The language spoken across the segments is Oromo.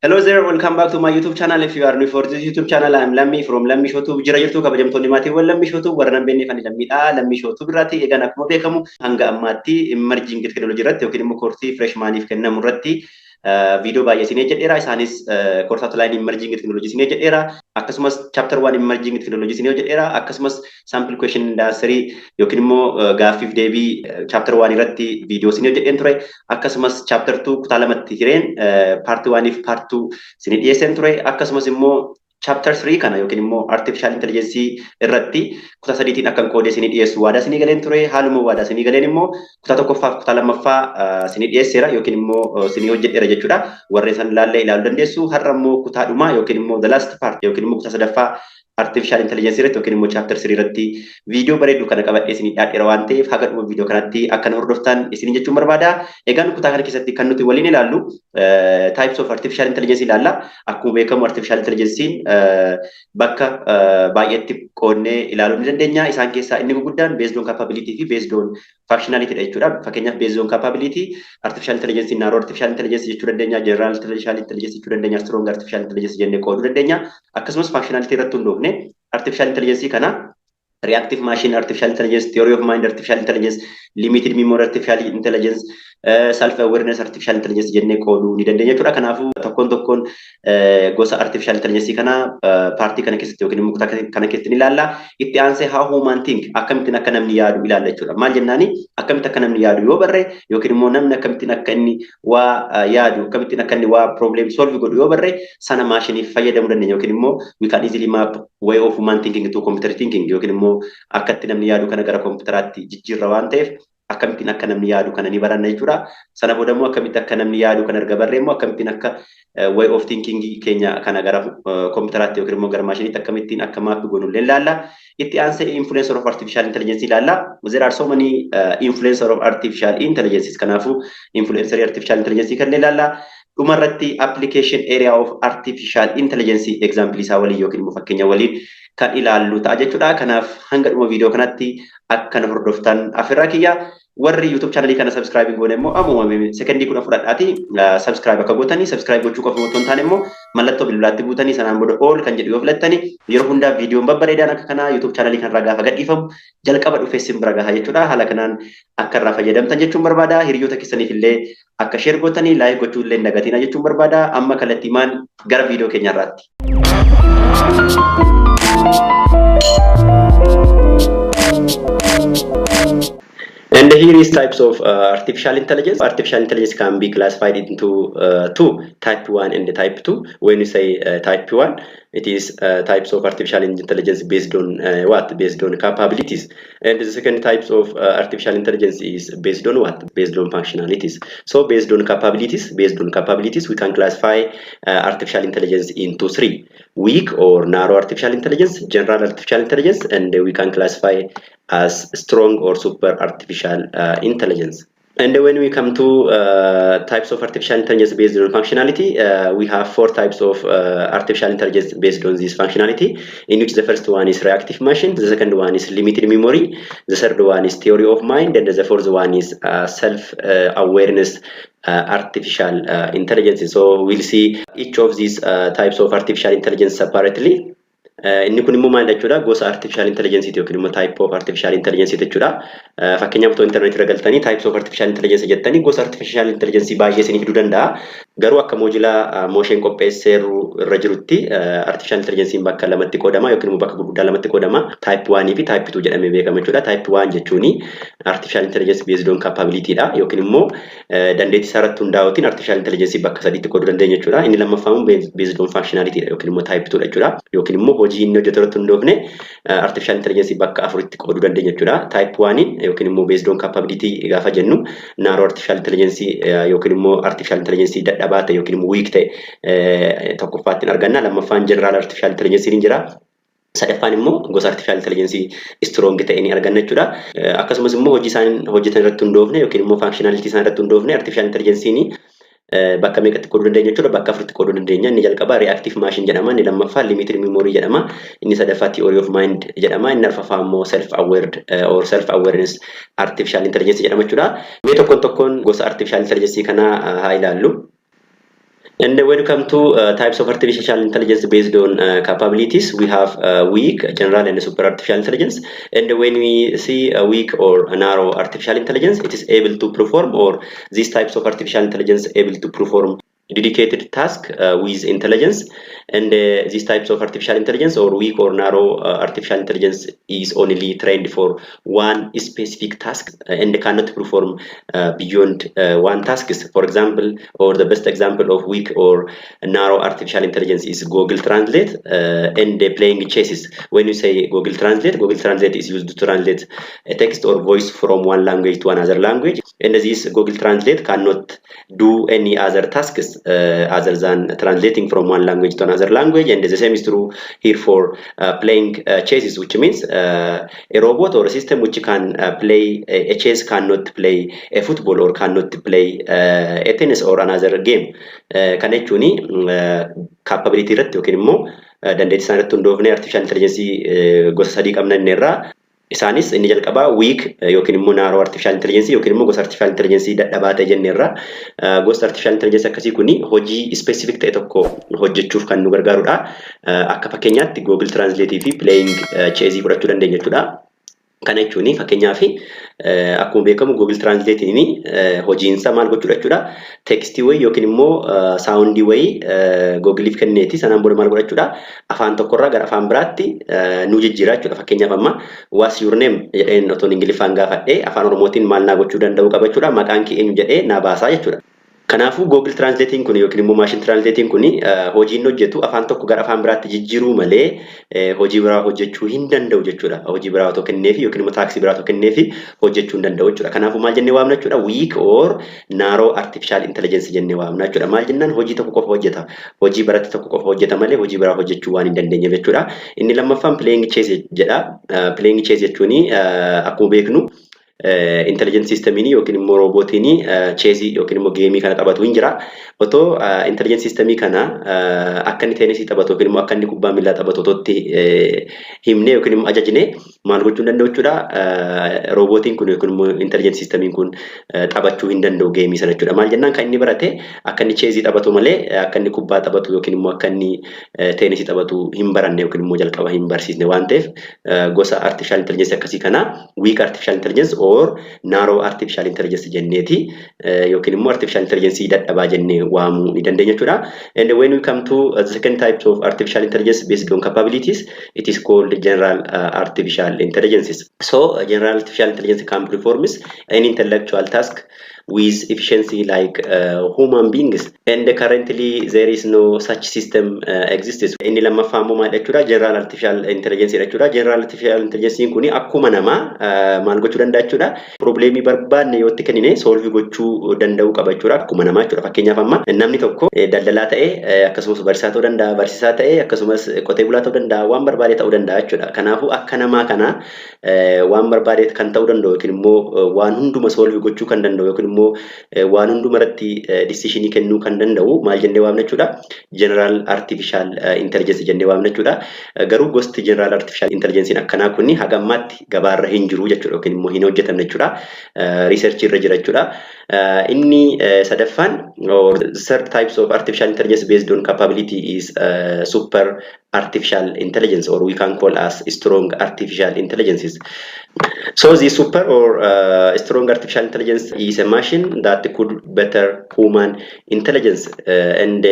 Hello there, welcome back to my YouTube channel. If you are new for this YouTube channel, I am Lammi from Lammi Shotu. Jira jirtu kabajamtoonni maatiiwwan Lammi Shotu warra nan beekne kan lammiidha. Lammi Shotu birraatti egaan akkuma beekamu hanga ammaatti emerging technology irratti yookiin immoo koorsii freshmaniif kennamu irratti viidiyoo baay'ee isinii jedheera. Isaanis course outline emerging technology isinii jedheera. Akkasumas chapter 1 emerging technology isinii jedheera. Akkasumas sample question and answer yookiin immoo gaaffiif deebii chapter 1 irratti viidiyoo isinii jedheen ture. Akkasumas chapter 2 kutaa lamatti hireen part 1 fi part 2 isinii dhiyeesseen ture. Akkasumas immoo chapter 3 kana yookiin immoo artificial intelligence irratti kutaa sadiitiin akkan qoodee isinii dhiyeessu waadaa isinii galeen ture. Haaluma waadaa isinii galeen immoo kutaa tokkoffaa fi kutaa lammaffaa isinii dhiyeesseera yookiin immoo isinii hojjedheera jechuudha. Warreen san ilaallee ilaaluu dandeessu. Har'a immoo kutaa dhumaa yookiin immoo the last part yookiin immoo kutaa sadaffaa artificial intelligence irratti yookiin immoo chapter 3 irratti viidiyoo bareedu kana qabadhee isinii dhiyeesseera waan ta'eef haga dhuma viidiyoo kanatti akka hordoftan isinii jechuun barbaada. Egaan kutaa kana keessatti kan nuti waliin ilaallu types of artificial intelligence ilaalla. Akkuma beekamu artificial intelligence bakka baay'eetti qoodnee ilaaluu ni dandeenya. Isaan keessaa inni guguddaan based on capability fi based on functionality dha jechuudha. Fakkeenyaaf based on capability artificial intelligence narrow artificial intelligence jechuu dandeenya, general artificial intelligence jechuu dandeenya, strong artificial intelligence jennee qooduu dandeenya. Akkasumas functionality irratti hundoofne artificial intelligence kana reactive machine artificial intelligence, theory of mind artificial intelligence, limited memory artificial intelligence, self awareness artificial intelligence jennee qooduu ni dandeenya jechuudha. Kanaafuu tokkoon gosa artificial intelligence kana paartii kana keessatti yookiin immoo kutaa kana keessatti ilaalla. Itti aansee how human think akkamittiin akka namni yaadu ilaalla jechuudha. Maal jennaani akkamitti akka namni yaadu yoo barre yookiin immoo namni akkamittiin akka inni waa yaadu akkamittiin akka inni waa problem solve godhu yoo barre sana maashiniif fayyadamuu dandeenya yookiin immoo we can easily map way of human thinking to computer thinking yookiin immoo akkatti namni yaadu kana gara kompiyuteraatti jijjiirra waan ta'eef akkamittiin akka namni yaadu kana ni baranna jechuudha. Sana booda immoo akkamitti akka namni yaadu kana erga barree immoo akkamittiin akka way of thinking keenya kana gara kompiyuteraatti yookiin immoo gara maashiniitti akkamittiin akka maappi goonu ilaalla. Itti aansee influencer of artificial intelligence ilaalla. There are so many influencer of artificial intelligence. Kanaafuu influencer artificial intelligence kan ilaalla. Dhumarratti application area of artificial intelligence example isaa waliin yookiin immoo fakkeenya waliin kan ilaallu ta'a jechuudha. Kanaaf hanga dhuma viidiyoo kanatti akka hordoftan afirraa kiyya. Warri YouTube channel kana subscribe goone immoo ammuma secondii kuna fudhadhaati subscribe akka gootanii subscribe gochuu qofa otoo hin taane immoo mallattoo bilbilaatti buutanii sanaan booda all kan jedhu yoo filattanii yeroo hundaa viidiyoon babbareedaan akka kanaa YouTube channel kanarraa gaafa gadhiifamu jalqaba dhufee sin bira gaha jechuudha. Haala kanaan akka irraa fayyadamtan jechuun barbaada. Hiriyoota keessaniif illee akka share gootanii like gochuu illee dagatina jechuun barbaada. Amma kallattiimaan gara viidiyoo keenyarraatti. And here is types of artificial intelligence. Artificial intelligence can be classified into two, type 1 and type 2. When you say type 1, it is types of artificial intelligence based on what? Based on capabilities. And the second types of artificial intelligence is based on what? Based on functionalities. So based on capabilities, we can classify artificial intelligence into three: weak or narrow artificial intelligence, general artificial intelligence, and we can classify as strong or super artificial intelligence. And when we come to types of artificial intelligence based on functionality, we have four types of artificial intelligence based on this functionality, in which the first one is reactive machine, the second one is limited memory, the third one is theory of mind, and the fourth one is self-awareness artificial intelligence. So we'll see each of these types of artificial intelligence separately. Inni kun immoo maal jechuudha? Gosa artificial intelligence yookiin immoo type of artificial intelligence jechuudha. Fakkeenyaaf otoo internet irra galtanii types of artificial intelligence jettanii gosa artificial intelligence baay'ee isinii fiduu danda'a. Garuu akka moojilaa mooshen qopheesseeru irra jirutti artificial intelligence bakka lamatti qoodama yookiin immoo bakka gurguddaa lamatti qoodama. Type 1 fi type 2 jedhamee beekama jechuudha. Type 1 jechuuni artificial intelligence based on capability dha yookiin immoo dandeettii isaa irratti hundaa'uutiin artificial intelligence bakka sadiitti qooduu dandeenya jechuudha. Inni lammaffaan based on functionality dha yookiin immoo type 2 dha jechuudha. Yookiin immoo hojii inni hojjetu irratti hundoofne artificial intelligence bakka afuritti qooduu dandeenya jechuudha. Type 1 yookiin immoo based on capability gaafa jennu narrow artificial intelligence yookiin immoo artificial intelligence dadhabaa ta'e yookiin immoo weak ta'e tokkoffaatti arganna. Lammaffaan general artificial intelligence ni jira. Sadaffaan immoo gosa artificial intelligence strong ta'e ni arganna jechuudha. Akkasumas immoo hojii isaan hojjetan irratti hundoofne yookiin immoo functionality isaan irratti hundoofne artificial intelligence ni bakka meeqatti qooduu dandeenya jechuudha. Bakka afuritti qooduu dandeenya. Inni jalqaba reactive machine jedhama, inni lammaffaa limited memory jedhama, inni sadaffaa theory of mind jedhama, inni arfaffaa immoo self aware or self awareness artificial intelligence jedhama jechuudha. Mee tokkoon gosa artificial intelligence kana haa ilaallu. And when you come to types of artificial intelligence based on capabilities, we have weak, general, and super artificial intelligence. And when we see a weak or a narrow artificial intelligence, it is able to perform, or these types of artificial intelligence able to perform dedicated task with intelligence. And these types of artificial intelligence or weak or narrow artificial intelligence is only trained for one specific task and cannot perform beyond one task. For example, or the best example of weak or narrow artificial intelligence is Google Translate and playing chess. When you say Google Translate is used to translate a text or voice from one language to another language, and this Google Translate cannot do any other tasks other than translating from one language to another language. And the same is true here for playing chess, which means a robot or a system which can play a chess cannot play a football or cannot play a tennis or another game. Kana jechuun capability irratti yookiin immoo dandeettii isaan irratti hundoofnee artificial intelligence gosa sadii qabna inni irraa. Isaanis inni jalqabaa weak yookiin immoo narrow artificial intelligence yookiin immoo gosa artificial intelligence dadhabaa ta'e jenne irraa. Gosa artificial intelligence akkasii kuni hojii specific ta'e tokko hojjechuuf kan nu gargaarudha. Akka fakkeenyaatti Google Translate fi playing chess fudhachuu dandeenya jechuudha. Kana jechuun fakkeenyaaf akkuma beekamu Google Translate ni hojiinsa maal gochuudha jechuudha. Tekstii wayii yookiin immoo saawundii wayii Googleif kenneeti sanaan booda maal godha jechuudha. Afaan tokkorraa gara afaan biraatti nu jijjiira jechuudha. Fakkeenyaaf amma what's your name jedheen otoo Ingiliffaan gaafadhee afaan Oromootiin maal naa gochuu danda'u qaba jechuudha. Maqaan kee eenyu jedhee naa baasaa jechuudha. Kanaafuu Google Translating kun yookiin immoo Machine Translating kun hojiin hojjetu afaan tokko gara afaan biraatti jijjiiruu malee hojii biraa hojjechuu hin danda'u jechuudha. Hojii biraa otoo kenneefi yookiin immoo taaksii biraa otoo kenneefi hojjechuu hin danda'u jechuudha. Kanaafuu maal jennee waamna jechuudha? Weak or narrow artificial intelligence jennee waamna jechuudha. Maal jennaan hojii tokko qofa hojjeta. Hojii biraatti tokko qofa hojjeta malee hojii biraa hojjechuu waan hin dandeenyeef jechuudha. Inni lammaffaan playing chess jedha. Playing chess jechuun akkuma beeknu intelligent systemiin yookiin immoo roobootiin chess yookiin immoo geemii kana taphatu hin jira. Otoo intelligent systemii kana akka inni teenisii taphatu yookiin immoo akka inni kubbaa miilaa taphatu otootti himnee yookiin immoo ajajnee maal gochuu hin danda'u jechuudha. Roobootiin kun yookiin immoo intelligent systemiin kun taphachuu hin danda'u geemii sana jechuudha. Maal jennaan kan inni barate akka inni chess taphatu malee akka inni kubbaa taphatu yookiin immoo akka inni teenisii taphatu hin baranne yookiin immoo jalqaba hin barsiisne waan ta'eef gosa artificial intelligence akkasii kana weak artificial intelligence or narrow artificial intelligence jenneeti yookiin immoo artificial intelligence dadhabaa jennee waamuu ni dandeenya jechuudha. And when we come to the second type of artificial intelligence based on capabilities, it is called general artificial intelligence. So general artificial intelligence can perform an intellectual task with efficiency like human beings, and currently there is no such system exists. Inni lammaffaa immoo maal jechuudha? General artificial intelligence jechuudha. General artificial intelligence kuni akkuma namaa maal gochuu danda'a jechuudha? Problemii barbaanne yoo itti kennine solve gochuu danda'u qaba jechuudha. Akkuma namaa jechuudha. Fakkeenyaaf amma namni tokko daldalaa ta'ee akkasumas barsiisaa ta'uu danda'a, barsiisaa ta'ee akkasumas qotee bulaa ta'uu danda'a, waan barbaade ta'uu danda'a jechuudha. Kanaafuu akka namaa kana waan barbaade kan ta'uu danda'u yookiin immoo waan hunduma solve gochuu kan danda'u yookiin immoo waan hunduma irratti decisionii kennuu kan danda'u maal jennee waamna jechuudha? General artificial intelligence jennee waamna jechuudha. Garuu gosti general artificial intelligence akkanaa kunni haga ammaatti gabaarra hin jiru jechuudha yookiin immoo hin hojjetamne jechuudha. Research irra jira jechuudha. Inni sadaffaan or third types of artificial intelligence based on capability is super artificial intelligence, or we can call as strong artificial intelligences. So the super or strong artificial intelligence is a machine that could better human intelligence, and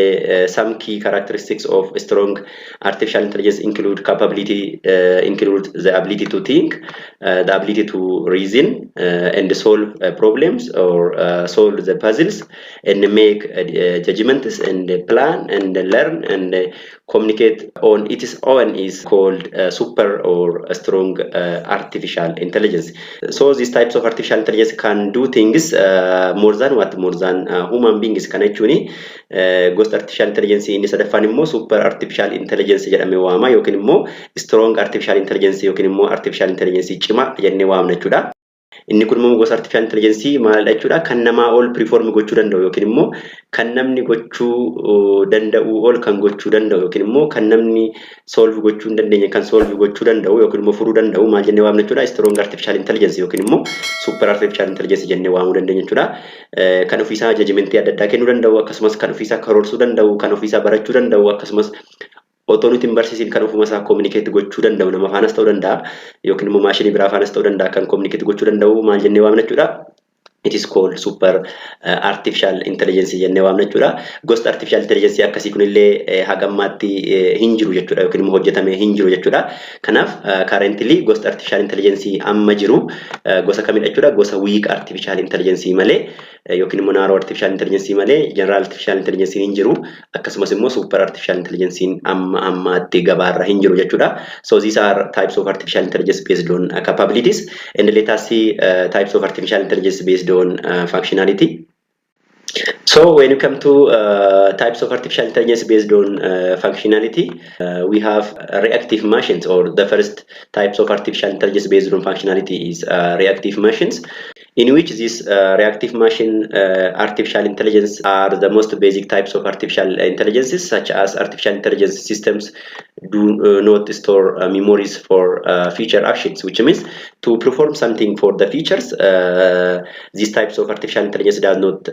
some key characteristics of strong artificial intelligence include capability, include the ability to think, the ability to reason and solve problems or solve the puzzles and make judgments and plan and learn and communicate on its own is called super or strong artificial intelligence. So these types of artificial intelligence can do things more than human beings can actually. Ghost artificial intelligence inni sadaffaan immoo super artificial intelligence jedhamee waama yookiin immoo strong artificial intelligence yookiin immoo artificial intelligence cimaa jennee waamna jechuudha. Inni kun immoo gosa artificial intelligence maalidha jechuudha kan namaa ol perform gochuu danda'u yookiin immoo kan namni gochuu danda'u ol kan gochuu danda'u yookiin immoo kan namni solve gochuu hin dandeenye kan solve gochuu danda'u yookiin immoo furuu danda'u maal jennee waamna jechuudha strong artificial intelligence yookiin immoo super artificial intelligence jennee waamuu dandeenya jechuudha. Kan ofiisaa judgmentii adda addaa kennuu danda'u akkasumas kan ofiisaa karoorsuu danda'u kan ofiisaa barachuu danda'u akkasumas otoo nuti hin barsiisin kan ofuma isaa communicate gochuu danda'u nama faanas ta'uu danda'a yookiin immoo maashinii biraa faanas ta'uu danda'a kan communicate gochuu danda'u maal jennee waamna jechuudha. It is called super artificial intelligence jennee waamna jechuudha. Gosta artificial intelligence akkasii kunillee hagammaatti hin jiru jechuudha yookiin immoo hojjetamee hin jiru jechuudha. Kanaaf currently gosta artificial intelligence amma jiru gosa kamidha jechuudha. Gosa weak artificial intelligence malee yookiin immoo narrow artificial intelligence malee general artificial intelligence hin jiru. Akkasumas immoo super artificial intelligence ammaatti gabaarra hin jiru jechuudha. So these are types of artificial intelligence based on capabilities, and let us see types of artificial intelligence based on functionality. So when you come to types of artificial intelligence based on functionality, we have reactive machines, or the first types of artificial intelligence based on functionality is reactive machines, in which this reactive machine artificial intelligence are the most basic types of artificial intelligences, such as artificial intelligence systems do not store memories for future actions, which means to perform something for the features, these types of artificial intelligence does not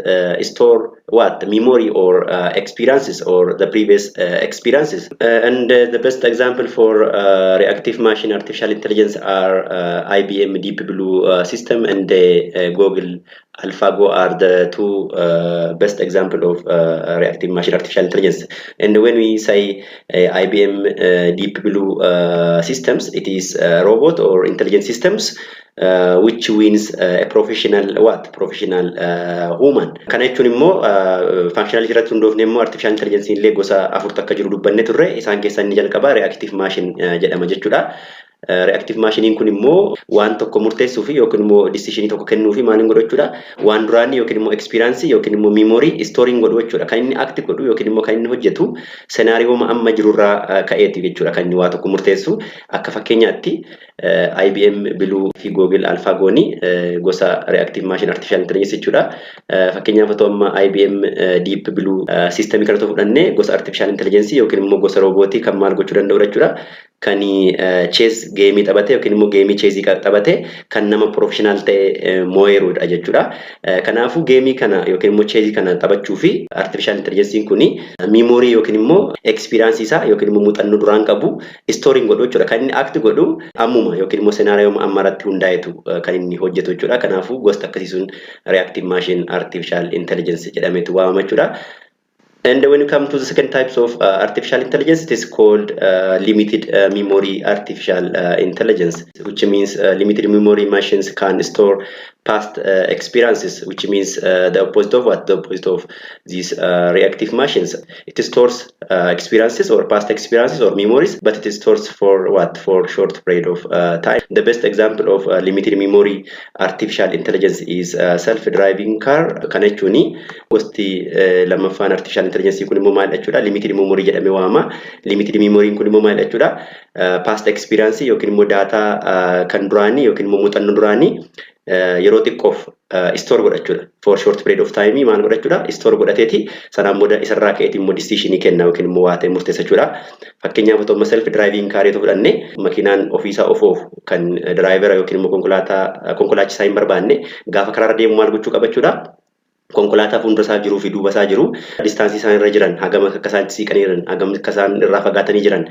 store what memory or experiences or the previous experiences. And the best example for reactive machine artificial intelligence are IBM Deep Blue system and Google AlphaGo are the two best example of reactive machine artificial intelligence. And when we say IBM Deep Blue systems, it is robot or intelligent systems which wins a professional human. Kana jechuun immoo functional irratti hundoofne immoo artificial intelligence illee gosa afur takka jiru dubbanne turre, isaan keessaa inni jalqabaa reactive machine jedhama jechuudha. Reactive machine kun immoo waan tokko murteessuu fi yookiin immoo decision tokko kennuu fi maaliin godhu jechuudha. Waan duraanii yookiin immoo experience yookiin immoo memory storing godhu jechuudha. Kan inni act godhu yookiin immoo kan inni hojjetu scenario amma jirurraa ka'eeti jechuudha. Kan inni waa tokko murteessu akka fakkeenyaatti IBM Blue fi Google AlphaGo gosa reactive machine artificial intelligence jechuudha. Fakkeenyaaf otoo amma IBM Deep Blue system kana fudhanne gosa artificial intelligence yookiin immoo gosa robotii kan maal gochuu danda'u jechuudha. Kan chess game taphate yookiin immoo game chess taphate kan nama professional ta'e moo'eerudha jechuudha. Kanaafuu game kana yookiin immoo chess kana taphachuu fi artificial intelligence kuni memory yookiin immoo experience isaa yookiin immoo muuxannoo duraan qabu storing godhu jechuudha. Kan inni act godhu ammuma yookiin immoo scenario ammarratti hundaa'etu kan inni hojjetu jechuudha. Kanaafuu gosta akkasii sun reactive machine artificial intelligence jedhameetu waamama jechuudha. And when you come to the second types of artificial intelligence, it is called limited memory artificial intelligence, which means limited memory machines can store past experiences, which means the opposite of what? The opposite of these reactive machines. It stores experiences or past experiences or memories, but it stores for what? For short period of time. The best example of limited memory artificial intelligence is self-driving car. Kanechuni gosti lamaffaan artificial intelligence kun immoo maal jechuudha? Limited memory jedhamee waamama. Limited memory kun immoo maal jechuudha? Past experience yookiin immoo data kan duraanii yookiin immoo muuxannoo duraanii yeroo xiqqoof store godha jechuudha. For short period of time maal godha jechuudha? Store godhateeti sanaan booda isarraa ka'eeti immoo decision kenna yookiin immoo waa ta'e murteessa jechuudha. Fakkeenyaaf otoo self driving car yoo fudhanne makiinaan ofiisaa ofoof kan driver yookiin immoo konkolaachisaa hin barbaanne gaafa karaarra deemu maal gochuu qaba jechuudha? Konkolaataa fuuldurasaa jiruu fi duubasaa jiru distaansii isaan irra jiran hagam akka isaan siqanii jiran hagam akka isaan irraa fagaatanii jiran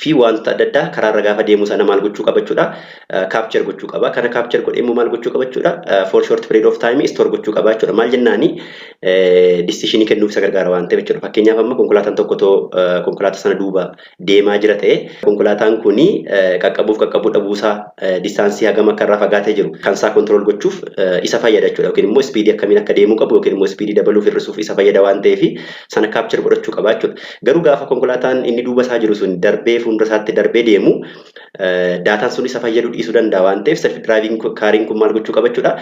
fi wantoota adda addaa karaarra gaafa deemu sana maal gochuu qaba jechuudha? Capture gochuu qaba. Kana capture godhee immoo maal gochuu qaba jechuudha? For short period of time store gochuu qaba jechuudha. Maal jennaani decision kennuuf isa gargaara waan ta'eef jechuudha. Fakkeenyaaf amma konkolaataan tokko too konkolaataa sana duuba deemaa jira ta'e konkolaataan kuni qaqqabuu dhabuusaa distaansii hagam akka irraa fagaatee jiru kan isaa control gochuuf isa fayyada jechuudha. Yookiin immoo speedii akkamiin akka deemuu qabu yookiin immoo speedii dabaluuf hir'isuuf isa fayyada waan ta'eef sana capture godhachuu qaba jechuudha. Garuu gaafa konkolaataan inni duuba isaa jiru sun darbee fuuldura isaatti darbee deemu daataan sun isa fayyadu dhiisuu danda'a waan ta'eef self driving kaariin kun maal gochuu qaba jechuudha?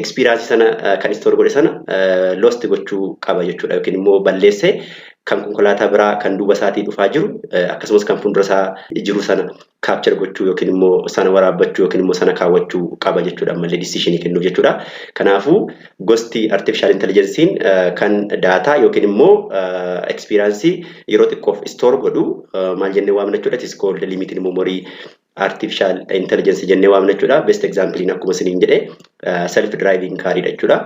Experience sana kan store godhe sana lost gochuu qaba jechuudha yookiin immoo balleessee kan konkolaataa biraa kan duuba isaatii dhufaa jiru akkasumas kan fuuldura isaa jiru sana capture gochuu yookiin immoo sana waraabbachuu yookiin immoo sana kaawwachuu qaba jechuudha malee decision kennuuf jechuudha. Kanaafuu gosti artificial intelligence kan data yookiin immoo experience yeroo xiqqoof store godhu maal jennee waamna jechuudha. It is called limited memory artificial intelligence jennee waamna jechuudha. Best example in akkuma isiniin jedhe self driving car jechuudha.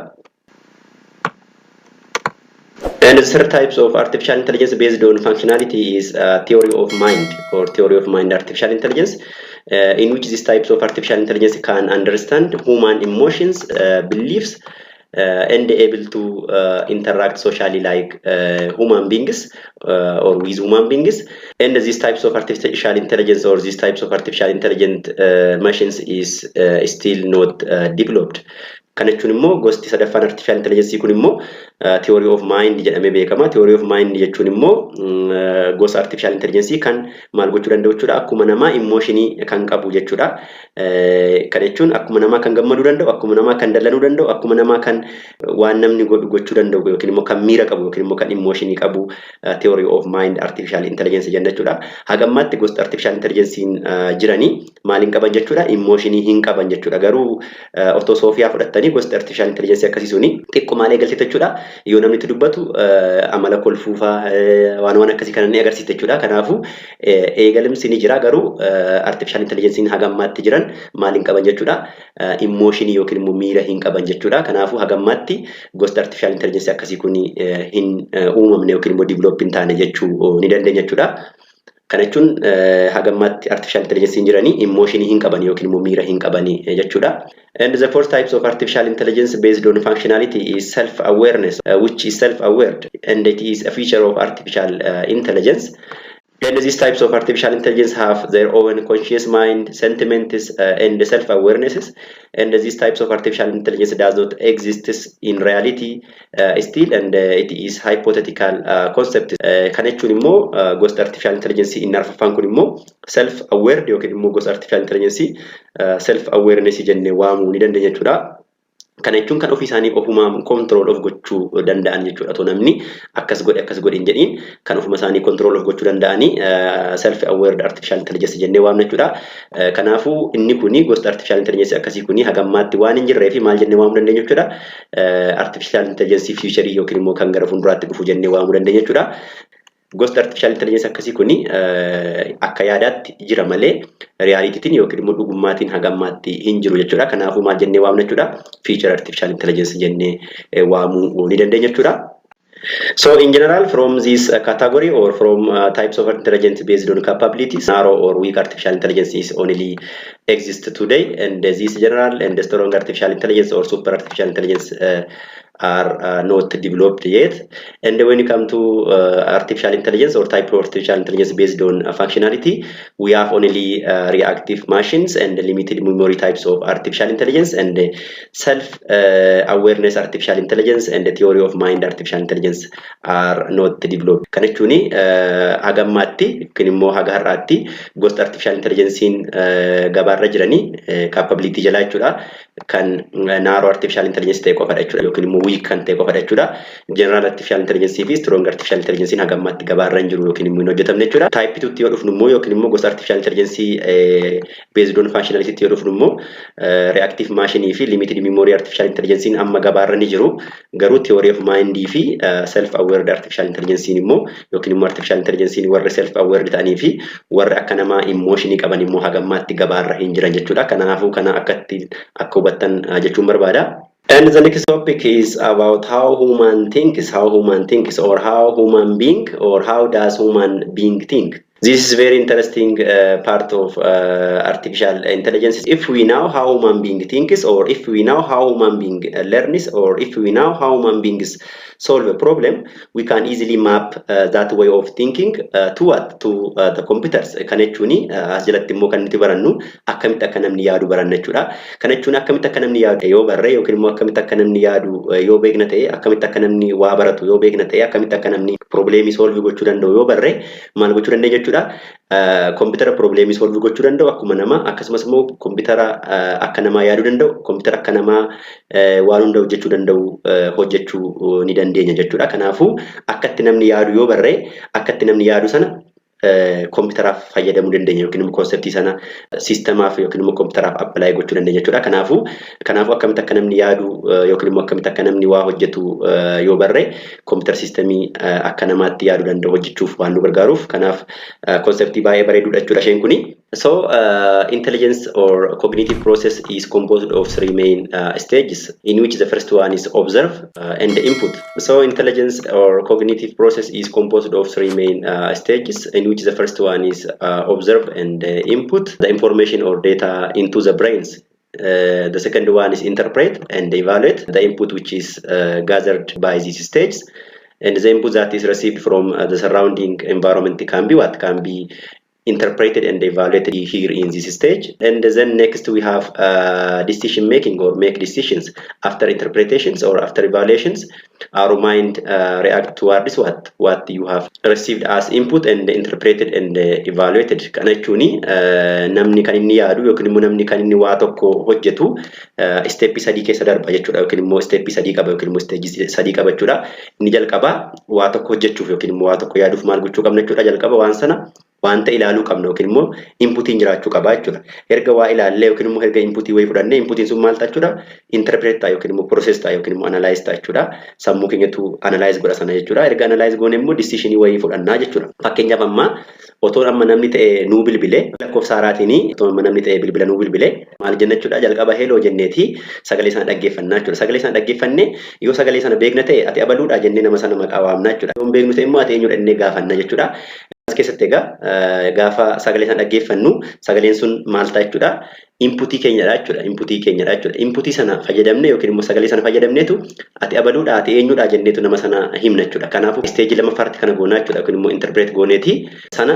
And the third types of artificial intelligence based on functionality is theory of mind or theory of mind artificial intelligence, in which these types of artificial intelligence can understand human emotions, beliefs, and able to interact socially like human beings or with human beings. And these types of artificial intelligence or these types of artificial intelligent machines is still not developed. Kana jechuun immoo gosti sadaffaan artificial intelligence kun immoo theory of mind jedhamee beekama. Theory of mind jechuun immoo gosa artificial intelligence kan maal gochuu danda'u jechuudha. Akkuma namaa emotionii kan qabu jechuudha. Kana jechuun akkuma namaa kan gammaduu danda'u, akkuma namaa kan dallanuu danda'u, akkuma namaa kan waan namni gochuu danda'u yookiin immoo kan miira qabu yookiin immoo kan emotionii qabu theory of mind artificial intelligence jenna jechuudha. Hagammaatti gosta artificial intelligence jiranii maal hin qaban jechuudha. Emotionii hin qaban jechuudha. Garuu otoo Soofiyaa fudhattanii gosti artificial intelligence akkasiisuni xiqqoo maal eegalchite jechuudha. Yoo namni itti dubbatu amala kolfuufaa waan akkasii kan inni agarsiisa jechuudha. Kanaafuu eegalimsi ni jira garuu artificial intelligence hagammaatti jiran maal hin qaban jechuudha. Emotionii yookiin immoo miira hin qaban jechuudha. Kanaafuu hagammaatti gosta artificial intelligence akkasii kun hin uumamne yookiin immoo develop hin taane jechuu ni dandeenya jechuudha. Kana jechuun hagammaatti artificial intelligence jiranii emotionii hin qaban yookiin immoo miira hin qabani jechuudha. And the fourth types of artificial intelligence based on functionality is self-awareness, which is self-aware, and it is a feature of artificial intelligence. And these types of artificial intelligence have their own conscious mind, sentiments, and self-awarenesses. And these types of artificial intelligence does not exist in reality still, and it is hypothetical concept. Kan jechuun immoo gosta artificial intelligence inni arfaffaan kun immoo self-aware yookiin immoo gosa artificial intelligence self-awareness jennee waamuu ni dandeenya jechuudha. Kana jechuun kan ofii isaanii ofumaan control of gochuu danda'an jechuudha. Otoo namni akkas godhe hin jedhiin kan ofuma isaanii control of gochuu danda'anii self aware artificial intelligence jennee waamna jechuudha. Kanaafuu inni kuni gosta artificial intelligence akkasii kuni hagammaatti waan hin jirree fi maal jennee waamuu dandeenya jechuudha. Artificial intelligence future yookiin immoo kan gara fuulduraatti dhufu jennee waamuu dandeenya jechuudha. Gosta artificial intelligence akkasii kuni akka yaadaatti jira malee realitytiin yookiin immoo dhugummaatiin hagammaatti hin jiru jechuudha. Kanaafuu maal jennee waamna jechuudha. Future artificial intelligence jennee waamuu ni dandeenya jechuudha. So in general, from this category or from types of intelligence based on capabilities, narrow or weak artificial intelligence is only exist today, and this general and strong artificial intelligence or super artificial intelligence are not developed yet. And when you come to artificial intelligence or type of artificial intelligence based on functionality, we have only reactive machines and limited memory types of artificial intelligence, and self-awareness artificial intelligence and the theory of mind artificial intelligence are not developed. Kan jechuun hagammaatti yookiin immoo haga har'aatti gosta artificial intelligence gabaarra jiranii capability jala jechuudha. Kan narrow artificial intelligence ta'e qofadha jechuudha yookiin immoo weak kan ta'e qofadha jechuudha. General artificial intelligence fi strong artificial intelligence hagammaatti gabaarra hin jiru yookiin immoo hin hojjetamne jechuudha. Type 2 tti yoo dhufnu immoo yookiin immoo gosa artificial intelligence based on functionality tti yoo dhufnu immoo reactive machine fi limited memory artificial intelligence amma gabaarra ni jiru. Garuu theory of mind fi self aware artificial intelligence immoo yookiin immoo artificial intelligence warra self aware ta'anii fi warra akka namaa emotion qaban immoo hagammaatti gabaarra hin jiran jechuudha. Kanaafuu kana akka hubattan jechuun barbaada. And the next topic is about how human thinks, or how human being, or how does human being think. This is very interesting part of artificial intelligence. If we know how human being thinks, or if we know how human being learns, or if we know how human beings solve a problem, we can easily map that way of thinking to what? To the computers. Kan jechuun as jalatti immoo kan nuti barannu akkamitti akka namni yaadu baranna jechuudha. Kan jechuun akkamitti akka namni yaadu yoo barree yookiin immoo akkamitti akka namni yaadu yoo beekna ta'e, akkamitti akka namni waa baratu yoo beekna ta'e, akkamitti akka namni problemii solve gochuu danda'u yoo barree maal gochuu dandeenya jechuudha. jechuudha. Koompitara probleemii solve gochuu danda'u akkuma namaa akkasumas immoo koompitara akka namaa yaaduu danda'u koompitara akka namaa waan hunda hojjechuu danda'u hojjechuu ni dandeenya jechuudha. Kanaafuu akkatti namni yaadu yoo barree akkatti namni yaadu sana koompitaraaf fayyadamuu dandeenya yookiin immoo konseptii sana siistemaaf yookiin immoo koompitaraaf appilaayi gochuu dandeenya jechuudha. Kanaafuu akkamitti akka namni yaadu yookiin immoo akkamitti akka namni waa hojjetu yoo barree koompitara siistemii akka namaatti yaaduu danda'u hojjechuuf waan nu gargaaruuf kanaaf konseptii baay'ee bareeduudha jechuudha isheen kuni. So intelligence or cognitive process is composed of three main stages in which the first one is observe and the input. So intelligence or cognitive process is composed of three main stages in which the first one is observe and input the information or data into the brains. The second one is interpret and evaluate the input which is gathered by these stages, and the input that is received from the surrounding environment can be interpreted and evaluated here in this stage. And then next we have decision making or make decisions. After interpretations or after evaluations, our mind react towards what you have received as input and interpreted and evaluated. Kana jechuun namni kan inni yaadu yookiin immoo namni kan inni waa tokko hojjetu steepii sadii keessa darba jechuudha yookiin immoo steepii sadii qaba yookiin immoo steejii sadii qaba jechuudha. Inni jalqaba waa tokko hojjechuuf yookiin immoo waa tokko yaaduuf maal gochuu qabna jechuudha. Jalqaba waan sana wanta ilaaluu qabna yookiin immoo inputiin jiraachuu qaba jechuudha. Erga waa ilaallee yookiin immoo erga inputii wayii fudhannee inputiin sun maal ta'a jechuudha? Interpret ta'a yookiin immoo process ta'a yookiin immoo analyze ta'a jechuudha. Sammuu keenyatu analyze godha sana jechuudha. Erga analyze goone immoo decision wayii fudhannaa jechuudha. Fakkeenyaaf amma otoo amma namni ta'e nuu bilbilee lakkoofsa haaraatiin otoo amma namni ta'e bilbila nuu bilbilee maal jenna jechuudha. Jalqaba hello jenneeti sagalee sana dhaggeeffannaa jechuudha. Sagalee sana dhaggeeffannee yoo sagalee sana beekna ta'e ati abaluudha jennee nama sana maqaa waamnaa jechuudha. Yoo beeknu ta'e immoo ati eenyudha jennee gaafanna jechuudha. As keessatti egaa gaafa sagalee sana dhaggeeffannu sagaleen sun maal ta'a jechuudha? Inputii keenyadha jechuudha. Inputii sana fayyadamne yookiin immoo sagalee sana fayyadamneetu ati abaluudha ati eenyudha jenneetu nama sana himna jechuudha. Kanaafuu isteejii lamaffaatti kana goonaa jechuudha yookiin immoo interpret gooneeti sana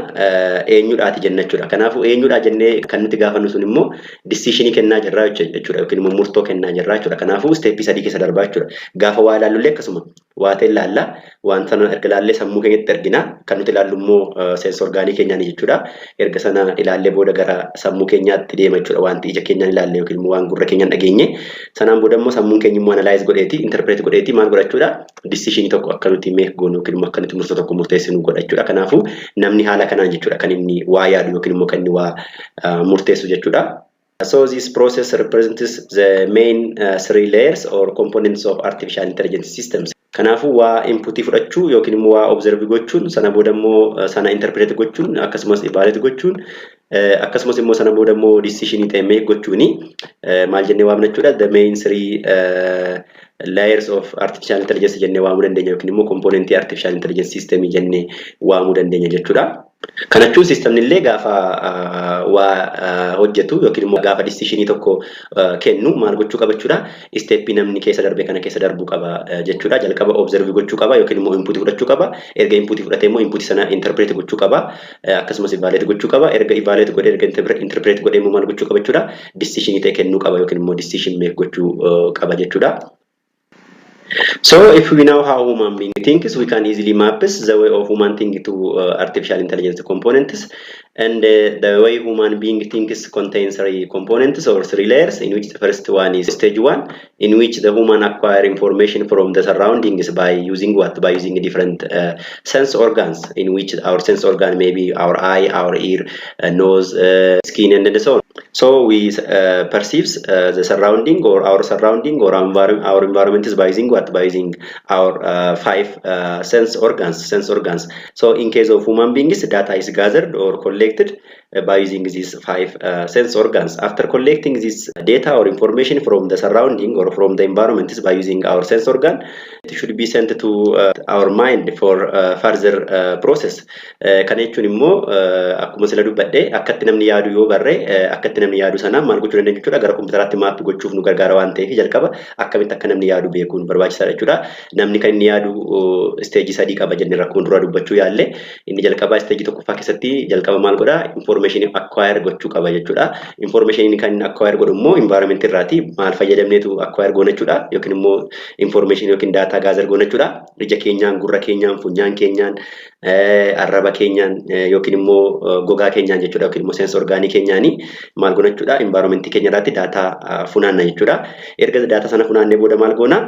eenyudha ati jenna jechuudha. Kanaafuu eenyudha jennee kan nuti gaafannu sun immoo decisionii kennaa jirraa jechuudha yookiin immoo murtoo kennaa jirraa jechuudha. Kanaafuu steepii sadii keessa darbaa jechuudha. Gaafa waa ilaallullee akkasuma waa ta'e ilaalla waan sana erga ilaallee sammuu keenyatti ergina kan nuti ilaallu immoo seensa orgaanii keenyaan jechuudha. Erga sana ilaallee booda gara sammuu keenyaatti deema jechuudha. Wanti ija keenyaan ilaallee yookiin immoo waan gurra keenyaan dhageenye sanaan booda immoo sammuun keenya immoo analyze godheeti interpret godheeti maal godhachuudha? Decision tokko akka nuti make goonu yookiin immoo akka nuti murtoo tokko murteessinu godhachuudha. Kanaafuu namni haala kanaan jechuudha kan inni waa yaadu yookiin immoo kan inni waa murteessu jechuudha. So this process represents the main three layers or components of artificial intelligence systems. Kanaafuu waa inputii fudhachuu yookiin immoo waa observe gochuun sana booda immoo sana interpret gochuun akkasumas evaluate gochuun akkasumas immoo sana booda immoo decision ta'e make gochuuni maal jennee waamna jechuudha? The main three layers of artificial intelligence jennee waamuu dandeenya yookiin immoo componentii artificial intelligence system jennee waamuu dandeenya jechuudha. Kana jechuun sistemni illee gaafa waa hojjetu yookiin immoo gaafa decisionii tokko kennu maal gochuu qaba jechuudha? Steepii namni keessa darbe kana keessa darbuu qaba jechuudha. Jalqaba observe gochuu qaba yookiin immoo inputii fudhachuu qaba. Erga inputii fudhatee immoo inputii sana interpret gochuu qaba. Akkasumas evaluate gochuu qaba. Erga evaluate godhee erga interpret godhee immoo maal gochuu qaba jechuudha? Decisionii ta'e kennuu qaba yookiin immoo decision make gochuu qaba jechuudha. So if we know how human being thinks, we can easily map the way of human thinking to artificial intelligence components. And the way human being thinks contains three components or three layers, in which the first one is stage one, in which the human acquire information from the surroundings by using what? By using different sense organs, in which our sense organ may be our eye, our ear, nose, skin, and so on. So we perceive the surrounding or our surrounding or our environment is by using what? By using our five sense organs. So in case of human beings, data is gathered or collected by using these five sense organs. After collecting this data or information from the surrounding or from the environment is by using our sense organ, it should be sent to our mind for further process. Kan jechuun immoo akkuma sila dubbadhe akkatti namni yaadu yoo barre akkatti namni yaadu sana maal gochuu dandeenya jechuudha? Gara kompiitaraatti maappi gochuuf nu gargaara waan ta'eef jalqaba akkamitti akka namni yaadu beekuun barbaachisaadha jechuudha. Namni kan inni yaadu isteejii sadii qaba jennee rakkoo dura dubbachuu yaalle inni jalqaba isteejii tokkoffaa keessatti jalqaba maal godha? Information acquire gochuu qaba jechuudha. Information kan acquire godhu immoo environment irraati maal fayyadamneetu acquire goona jechuudha yookiin immoo information yookiin data gather goona jechuudha. Ija keenyaan, gurra keenyaan, funyaan keenyaan arraba keenyaan yookiin immoo gogaa keenyaan jechuudha yookiin immoo seensa orgaanii keenyaanii maal goona jechuudha environmentii keenya irratti daataa funaanna jechuudha. Erga daataa sana funaannee booda maal goona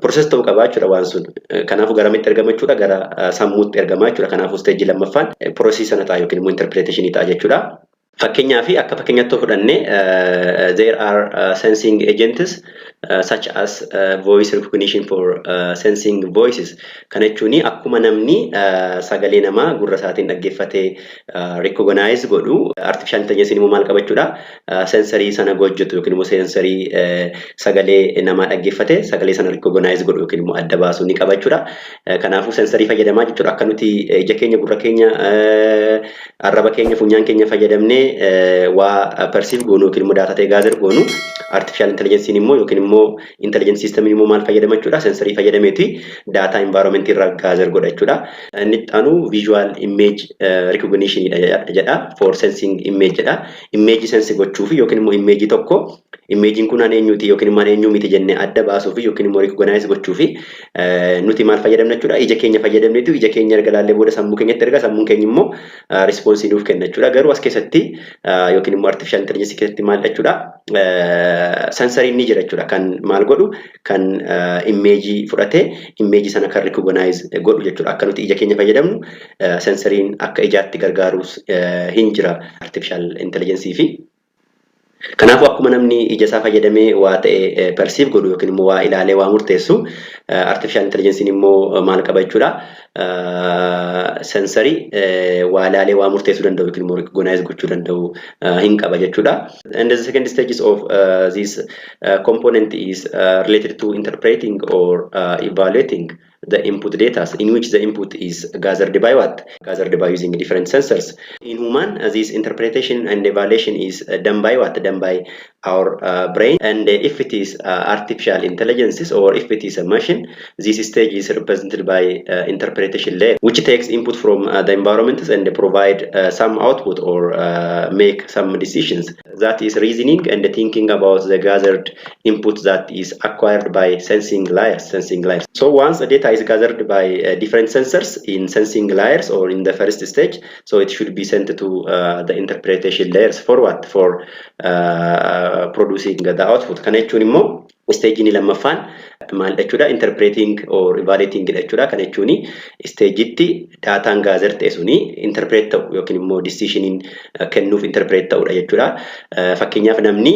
process ta'uu qaba jechuudha waan sun. Kanaafuu garamitti ergama jechuudha gara sammuutti ergama jechuudha. Kanaafuu stage lammaffaan process sana ta'a yookiin immoo interpretation ta'a jechuudha. Fakkeenyaaf akka fakkeenyaatti fudhannee there are sensing agents such as voice recognition for sensing voices. Kana jechuun akkuma namni sagalee namaa gurra isaatiin dhaggeeffatee recognize godhu artificial intelligence immoo maal qaba jechuudha sensory sana hojjetu yookiin immoo sensory sagalee namaa dhaggeeffatee sagalee sana recognize godhu yookiin immoo adda baasuu ni qaba jechuudha. Kanaafuu sensory fayyadamaa jechuudha akka nuti ija keenya gurra keenya arraba keenya funyaan keenya fayyadamnee waa perceive goonu yookiin immoo daataa ta'e gaazexaa goonu artificial intelligence immoo yookiin immoo intelligence system immoo maal fayyadama jechuudha sensory fayyadameeti daataa environment irraa gaazexaa godha jechuudha. Inni xaanu visual image recognition jedha for sensing image jedha. Image sense gochuuf yookiin immoo image tokko imaging kun eenyuti yookiin immoo eenyu miti jennee adda baasuuf yookiin immoo recognize gochuuf nuti maal fayyadamna jechuudha ija keenya fayyadamneetu ija keenya erga laallee booda sammuu keenyatti erga sammuun keenya immoo response nuuf kenna jechuudha. Garuu as keessatti yookiin immoo artificial intelligence keessatti maal jechuudha sensory ni jira jechuudha kan maal godhu kan image fudhatee image sana kan recognize godhu jechuudha. Akka nuti ija keenya fayyadamnu sensoriin akka ijaatti gargaarus hin jira artificial intelligence fi kanaafuu akkuma namni ija isaa fayyadamee waa ta'e perceive godhu yookiin immoo waa ilaalee waa murteessu artificial intelligence immoo maal qaba jechuudha sensory waa ilaalee waa murteessuu danda'u yookiin immoo recognize gochuu danda'u hin qaba jechuudha. And the second stages of this component is related to interpreting or evaluating the input data in which the input is gathered by what? Gathered by using different sensors. In human, this interpretation and evaluation is done by what? Done by our brain. And if it is artificial intelligence or if it is a machine, this stage is represented by interpretation layer, which takes input from the environment and provide some output or make some decisions. That is reasoning and thinking about the gathered input that is acquired by sensing layers. So once the data is gathered by different sensors in sensing layers or in the first stage, so it should be sent to the interpretation layers for what? For producing the output. Kana jechuun immoo stage ni lammaffaan maal jechuudha interpreting or evaluating jechuudha. Kana jechuun stage itti daataan gaazexaa ta'e suni interpret ta'u yookiin immoo decision kennuuf interpret ta'udha jechuudha. Fakkeenyaaf namni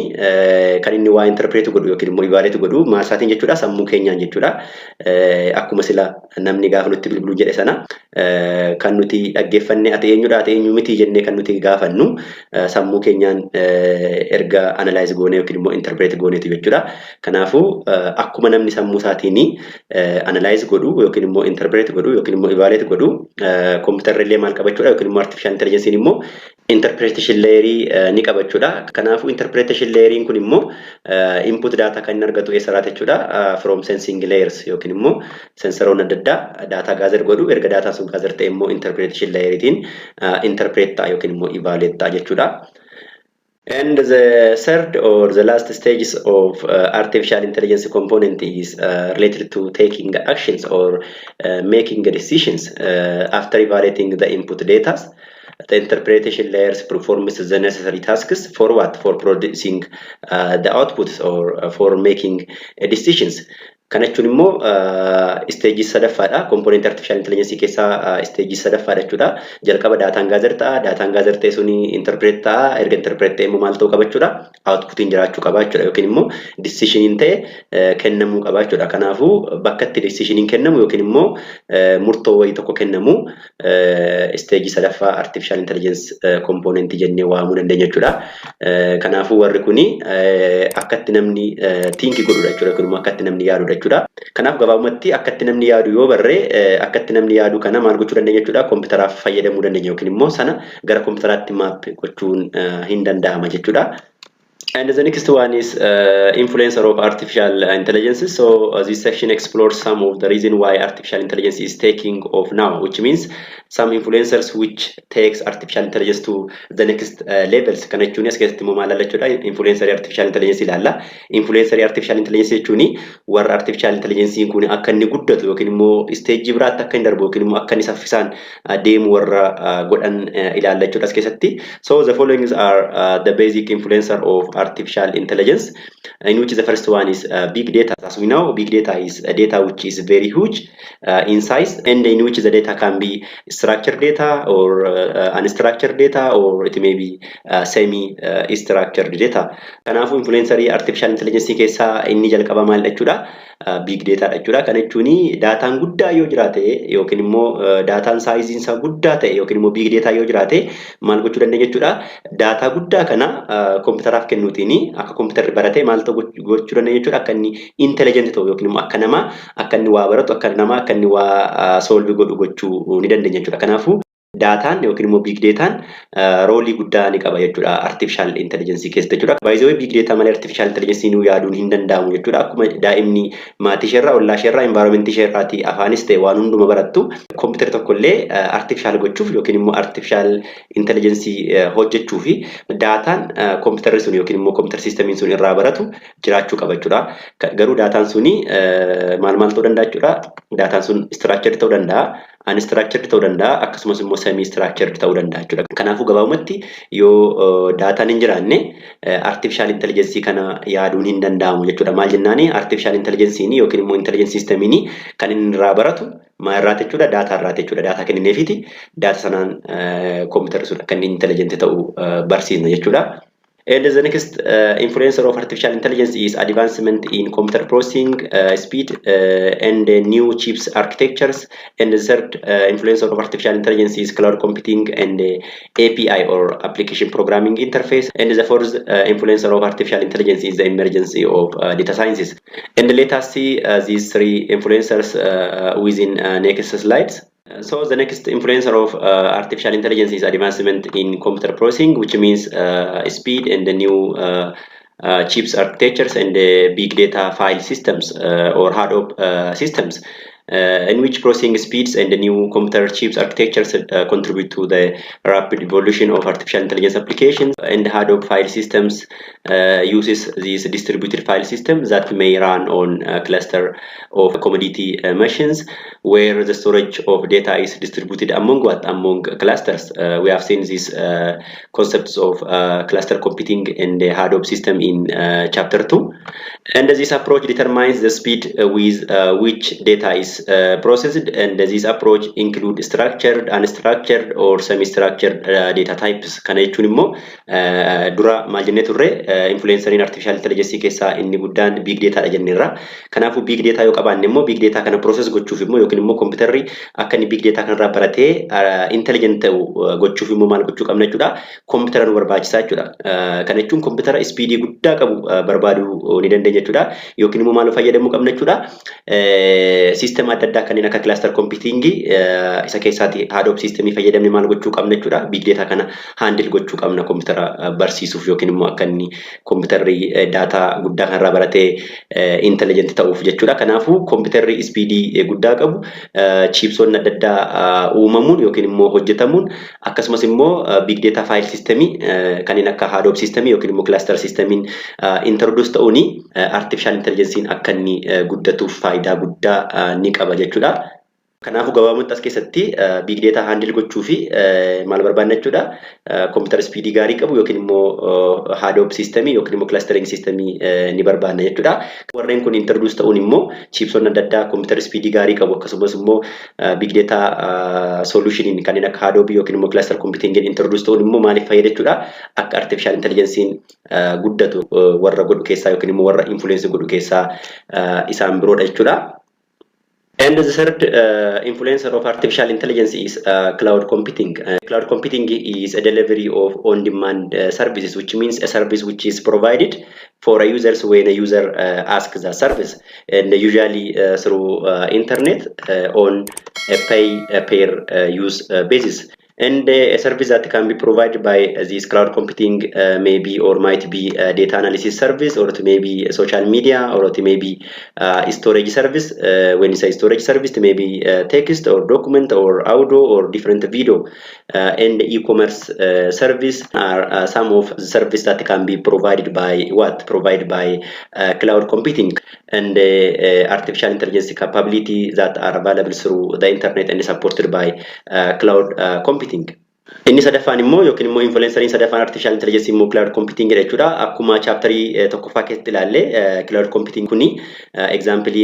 kan inni waa interpret godhu yookiin immoo evaluate godhu maasaatiin jechuudha sammuu keenyaan jechuudha. Akkuma sila namni gaafa nutti bilbiluu jedhe sana kan nuti dhaggeeffanne ati eenyudha ati eenyu miti jennee kan nuti gaafannu sammuu keenyaan erga analyze goone yookiin immoo interpret gooneetu jechuudha. Kanaafuu akkuma namni sammuu isaatiin analyze godhu yookiin immoo interpret godhu yookiin immoo evaluate godhu computer illee maal qaba jechuudha yookiin immoo artificial intelligence immoo interpretation layer ni qaba jechuudha. Kanaafuu interpretation layer kun immoo input data kan inni argatu eessarraa jechuudha from sensing layers yookiin immoo sensoroon adda addaa data gather godhu erga data sun gather ta'e immoo interpretation layeritiin interpret ta'a yookiin immoo evaluate ta'a jechuudha. And the third or the last stages of artificial intelligence component is related to taking actions or making decisions after evaluating the input data. The interpretation layers performs the necessary tasks for what? For producing the outputs or for making decisions. Kana jechuun immoo stage sadaffaadha. Component artificial intelligence keessaa stage sadaffaadha jechuudha. Jalqaba daataan gaazexaa ta'e suni interpret ta'a. Erga interpret ta'e immoo maal ta'uu qaba jechuudha. Outputiin jiraachuu qaba jechuudha yookiin immoo decision ta'e kennamuu qaba jechuudha. Kanaafuu bakka itti decision kennamu yookiin immoo murtoo wayii tokko kennamu stage sadaffaa artificial intelligence component jennee waamuu dandeenya jechuudha. Kanaafuu warri kuni akka itti namni think godhudha jechuudha yookiin immoo akka itti namni yaadudha. Kanaaf gabaabumatti akka itti namni yaadu yoo barree akka itti namni yaadu kana maal gochuu dandeenya jechuudha kompiitaraaf fayyadamuu dandeenya yookiin immoo sana gara kompiitaraatti maap gochuun hin danda'ama jechuudha. And the next one is influencer of artificial intelligence. So this section explores some of the reason why artificial intelligence is taking off now, which means some influencers which takes artificial intelligence to the next levels. Kana jechuun as keessatti immoo maal jechuudha? Influencer artificial intelligence ilaalla. Influencer artificial intelligence jechuun warra artificial intelligence kun akka inni guddatu yookiin immoo stage biraatti akka inni darbu yookiin immoo akka inni saffisaan deemu warra godhan ilaalla jechuudha as keessatti. So the following are the basic influencer of artificial intelligence, in which the first one is big data. As we know, big data is a data which is very huge in size, and in which the data can be structured data or unstructured data, or it may be semi-structured data. Kanaafuu influencerii artificial intelligence keessaa inni jalqaba maal jechuudha? Big data jechuudha. Kana jechuun daataan guddaa yoo jiraate yookiin immoo daataan saayiziin isaa guddaa ta'e yookiin immoo big data yoo jiraate maal gochuu dandeenya jechuudha? Daataa guddaa kana koompitaraaf kennuutiin akka koompiterri baratee maal ta'u gochuu dandeenya jechuudha? Akka inni intelligent ta'u yookiin immoo akka namaa akka inni waa baratu akka namaa akka inni waa solve godhu gochuu ni dandeenya jechuudha. Kanaafuu daataan yookiin immoo big dataan roolii guddaa ni qaba jechuudha artificial intelligence keessatti jechuudha. By the way, big data malee artificial intelligence nu yaaduun hin danda'amu jechuudha. Akkuma daa'imni maatii isheerraa, ollaa isheerraa, environment isheerraati afaanis ta'e waan hunduma barattu computer tokko illee artificial gochuuf yookiin immoo artificial intelligence hojjechuuf daataan computer sun yookiin immoo computer system sun irraa baratu jiraachuu qaba jechuudha. Garuu daataan suni maal ta'uu danda'a jechuudha? Daataan sun structured ta'uu danda'a. Unstructured ta'uu danda'a akkasumas immoo semi structured ta'uu danda'a jechuudha. Kanaafuu gabaabumatti yoo daataan hin jiraanne artificial intelligence kana yaaduun hin danda'amu jechuudha. Maal jennaani artificial intelligence yookiin immoo intelligence system kan inni irraa baratu maal irraa jechuudha? Daataa irraa jechuudha. Daataa kennineefiti daata sanaan computer sun akka inni intelligent ta'u barsiisna jechuudha. And the next influencer of artificial intelligence is advancement in computer processing speed and new chips architectures. And the third influencer of artificial intelligence is cloud computing and API or application programming interface. And the fourth influencer of artificial intelligence is the emergence of data sciences. And let us see these three influencers within next slides. So the next influencer of artificial intelligence is advancement in computer processing, which means speed and the new chips architectures and the big data file systems or Hadoop systems. In which processing speeds and the new computer chips architectures contribute to the rapid evolution of artificial intelligence applications. And Hadoop file systems uses these distributed file systems that may run on a cluster of commodity machines, where the storage of data is distributed among clusters. We have seen these concepts of cluster computing in the Hadoop system in chapter 2. And this approach determines the speed with which data is processed, and this approach includes structured, unstructured, or semi-structured data types. Kana jechuun immoo dura maal jennee turre influencer in artificial intelligence keessaa inni guddaan big data dha jenneerra. Kanaafuu big data yoo qabaanne immoo big data kana process gochuuf immoo yookiin immoo computerri akka inni big data kanarraa baratee intelligent ta'u gochuuf immoo maal gochuu qabna jechuudha? Computer nu barbaachisaa jechuudha. Kana jechuun computer speed guddaa qabu barbaaduu ni dandeenya jechuudha. Yookiin immoo maal fayyadamuu qabna jechuudha? System adda addaa kanneen akka cluster computing isa keessaati Hadoop system fayyadamne maal gochuu qabna jechuudha? Big data kana handle gochuu qabna computer barsiisuuf yookiin immoo akka inni computerri data guddaa kanarraa baratee intelligent ta'uuf jechuudha. Kanaafuu computerri speed guddaa qabu chipsonni adda addaa uumamuun yookiin immoo hojjetamuun akkasumas immoo big data file system kanneen akka Hadoop system yookiin immoo cluster system introduce ta'uuni artificial intelligence akka inni guddatuuf faayidaa guddaa ni qaba jechuudha. Kanaafuu gabaabumatti as keessatti big data handle gochuu fi maal barbaanna jechuudha? Computer speed gaarii qabu yookiin immoo Hadoop system yookiin immoo clustering system ni barbaanna jechuudha. Warreen kun introduce ta'uun immoo chipsonni adda addaa computer speed gaarii qabu akkasumas immoo big data solution kanneen akka Hadoop yookiin immoo cluster computing introduce ta'uun immoo maaliif fayyada jechuudha? Akka artificial intelligence guddatu warra godhu keessaa yookiin immoo warra influence godhu keessaa isaan biroodha jechuudha. And the third influencer of artificial intelligence is cloud computing. Cloud computing is a delivery of on-demand services, which means a service which is provided for a users when a user asks the service, and usually through internet on a pay-per-use basis. And a service that can be provided by this cloud computing maybe or might be a data analysis service, or it may be social media, or it may be storage service. When you say storage service, it may be text or document or audio or different video. And e-commerce service are some of the service that can be provided by cloud computing, and artificial intelligence capability that are available through the internet and supported by cloud computing. Inni sadaffaan immoo yookiin immoo influenceriin sadaffaan artificial intelligence immoo cloud computing jechuudha. Akkuma chapterii tokkoffaa keessatti ilaalle cloud computing kuni example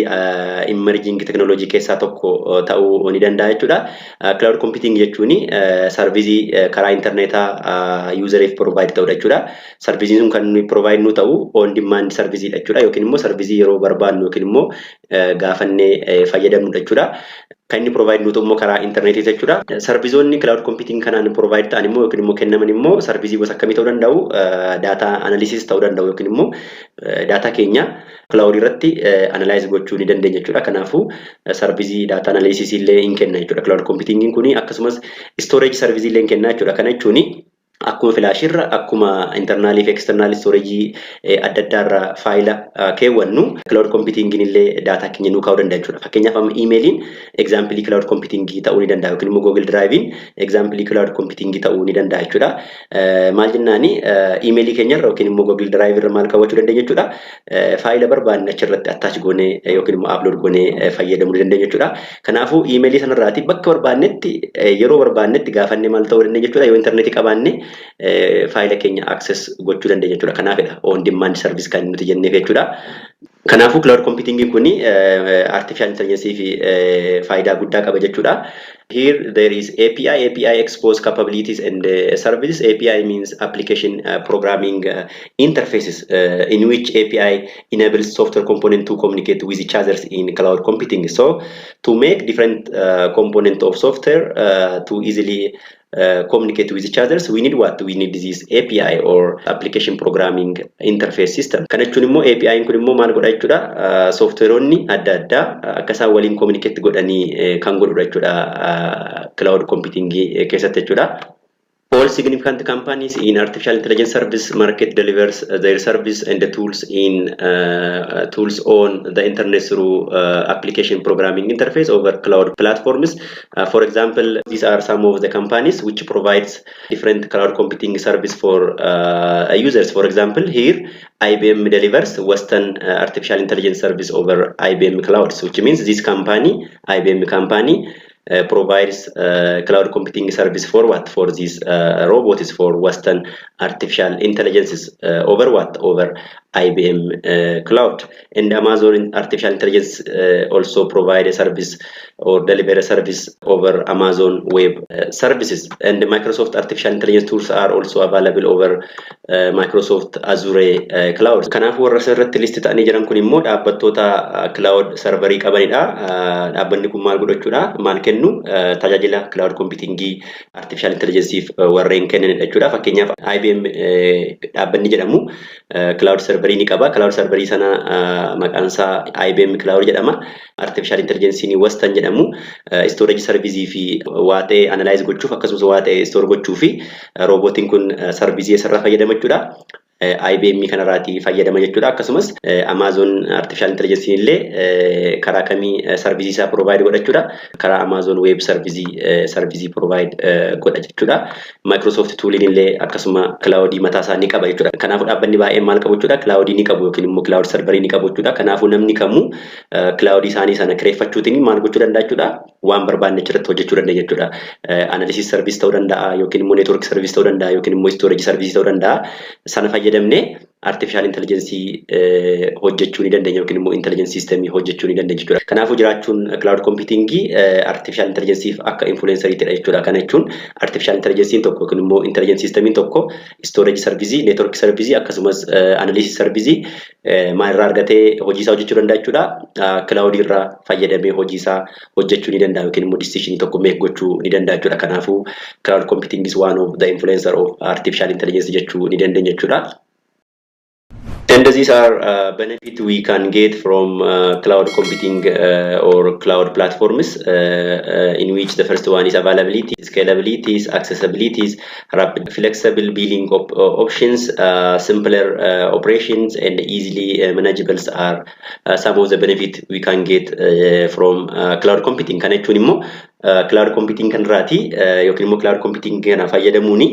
emerging technology keessaa tokko ta'uu ni danda'a jechuudha. Cloud computing jechuun service karaa internetaa useriif provide ta'udha jechuudha. Service sun kan nu provide nu ta'u on demand service jechuudha, yookiin immoo service yeroo barbaadnu yookiin immoo gaafannee fayyadamnu jechuudha. Kan inni provide nu ta'u karaa internetii jechuudha. Serviceonni cloud computing kanaan provide ta'an immoo yookiin immoo kennaman immoo service gosa akkamii ta'uu danda'u, data analysis ta'uu danda'u, yookiin immoo data keenya cloud irratti analyze gochuu ni dandeenya jechuudha. Kanaafuu service data analysis illee hin kenna jechuudha. Cloud computing kuni akkasumas storage service illee hin kenna jechuudha. Kana jechuun akkuma flash irra akkuma internal fi external storage adda addaarra faayila keewwannu cloud computing illee data keenya nu kaa'uu danda'a jechuudha. Fakkeenyaaf amma emailin example cloud computing ta'uu ni danda'a, yookiin immoo Google Drivein example cloud computing ta'uu ni danda'a jechuudha. Maal jennaani email keenya irra yookiin immoo Google Drive irra maal kaawwachuu dandeenya jechuudha. Faayila barbaadne achirratti attach goonee yookiin immoo upload goonee fayyadamuu ni dandeenya jechuudha. Kanaafuu email sanarraati bakka barbaadnetti yeroo barbaadnetti gaafannee maal ta'uu dandeenya jechuudha. Yoo internetii qabaanne faayila keenya access gochuu dandeenya jechuudha. Kanaafidha on demand service kan nuti jenneef jechuudha. Kanaafuu cloud computing kuni artificial intelligence fi faayidaa guddaa qaba jechuudha. Here there is API. API expose capabilities and services. API means application programming interfaces, in which API enables software component to communicate with each other in cloud computing. So to make different component of software to easily communicate with each other, so we need what? We need this API or application programming interface system. Kana jechuun immoo API kun immoo maal godha jechuudha? Softwareonni adda addaa akka isaan waliin communicate godhanii kan godhudha jechuudha cloud computing keessatti jechuudha. All significant companies in artificial intelligence service market delivers their service and the tools on the internet through application programming interface over cloud platforms. For example, these are some of the companies which provides different cloud computing service for users. For example, here IBM delivers Western artificial intelligence service over IBM clouds, which means this company, IBM company, provides cloud computing service for what? For these robots, for Western artificial intelligences over what? Over IBM cloud. And Amazon artificial intelligence also provide a service or deliver a service over Amazon web services. And the Microsoft artificial intelligence tools are also available over Microsoft Azure cloud. Kanaafuu warra asirratti listi ta'anii jiran kun immoo dhaabbattoota cloud serverii qabanidha. Dhaabbanni kun maal godhachuudha? Maal kennu? Tajaajila cloud computing artificial intelligence warreen kennanidha jechuudha. Fakkeenyaaf IBM dhaabbanni jedhamu cloud serverii ni qaba. Cloud serverii sana maqaan isaa IBM cloud jedhama. Artificial intelligence ni Western jedhamu. Storage service fi waa'ee analyze gochuuf akkasumas waa'ee store gochuuf robotiin kun service isarra fayyadama jechuudha. IBM kanarraati fayyadama jechuudha. Akkasumas Amazon artificial intelligence illee karaa kamii service isaa provide godha jechuudha. Karaa Amazon web service provide godha jechuudha. Microsoft tool illee akkasuma cloud mataa isaa ni qaba jechuudha. Kanaafuu dhaabbanni baay'een maal qabu jechuudha? Cloud ni qabu yookiin immoo cloud server ni qabu jechuudha. Kanaafuu namni kamuu cloud isaanii sana kireeffachuutiin maal gochuu danda'a jechuudha? Waan barbaanne irratti hojjechuu danda'a jechuudha. Analysis service ta'uu danda'a yookiin immoo network service ta'uu danda'a yookiin immoo storage service ta'uu danda'a. Sana fayyadamnee artificial intelligence hojjechuu ni dandeenya yookiin immoo intelligence system hojjechuu ni dandeenya jechuudha. Kanaafuu jiraachuun cloud computing artificial intelligence akka influenceritidha jechuudha. Kana jechuun artificial intelligence tokko yookiin immoo intelligence system tokko storage service, network service akkasumas analysis service maalirraa argatee hojii isaa hojjechuu danda'a jechuudha. Cloud irraa fayyadamee hojii isaa hojjechuu ni danda'a yookiin immoo decision tokko make gochuu ni danda'a jechuudha. Kanaafuu cloud computing is one of the influencer of artificial intelligence jechuu ni dandeenya jechuudha. And these are benefit we can get from cloud computing or cloud platforms, in which the first one is availability, scalability, accessibility, rapid, flexible billing options, simpler operations, and easily manageables are some of the benefit we can get from cloud computing. Kan jechuun immoo cloud computing kan irraati yookiin immoo cloud computing kana fayyadamuuni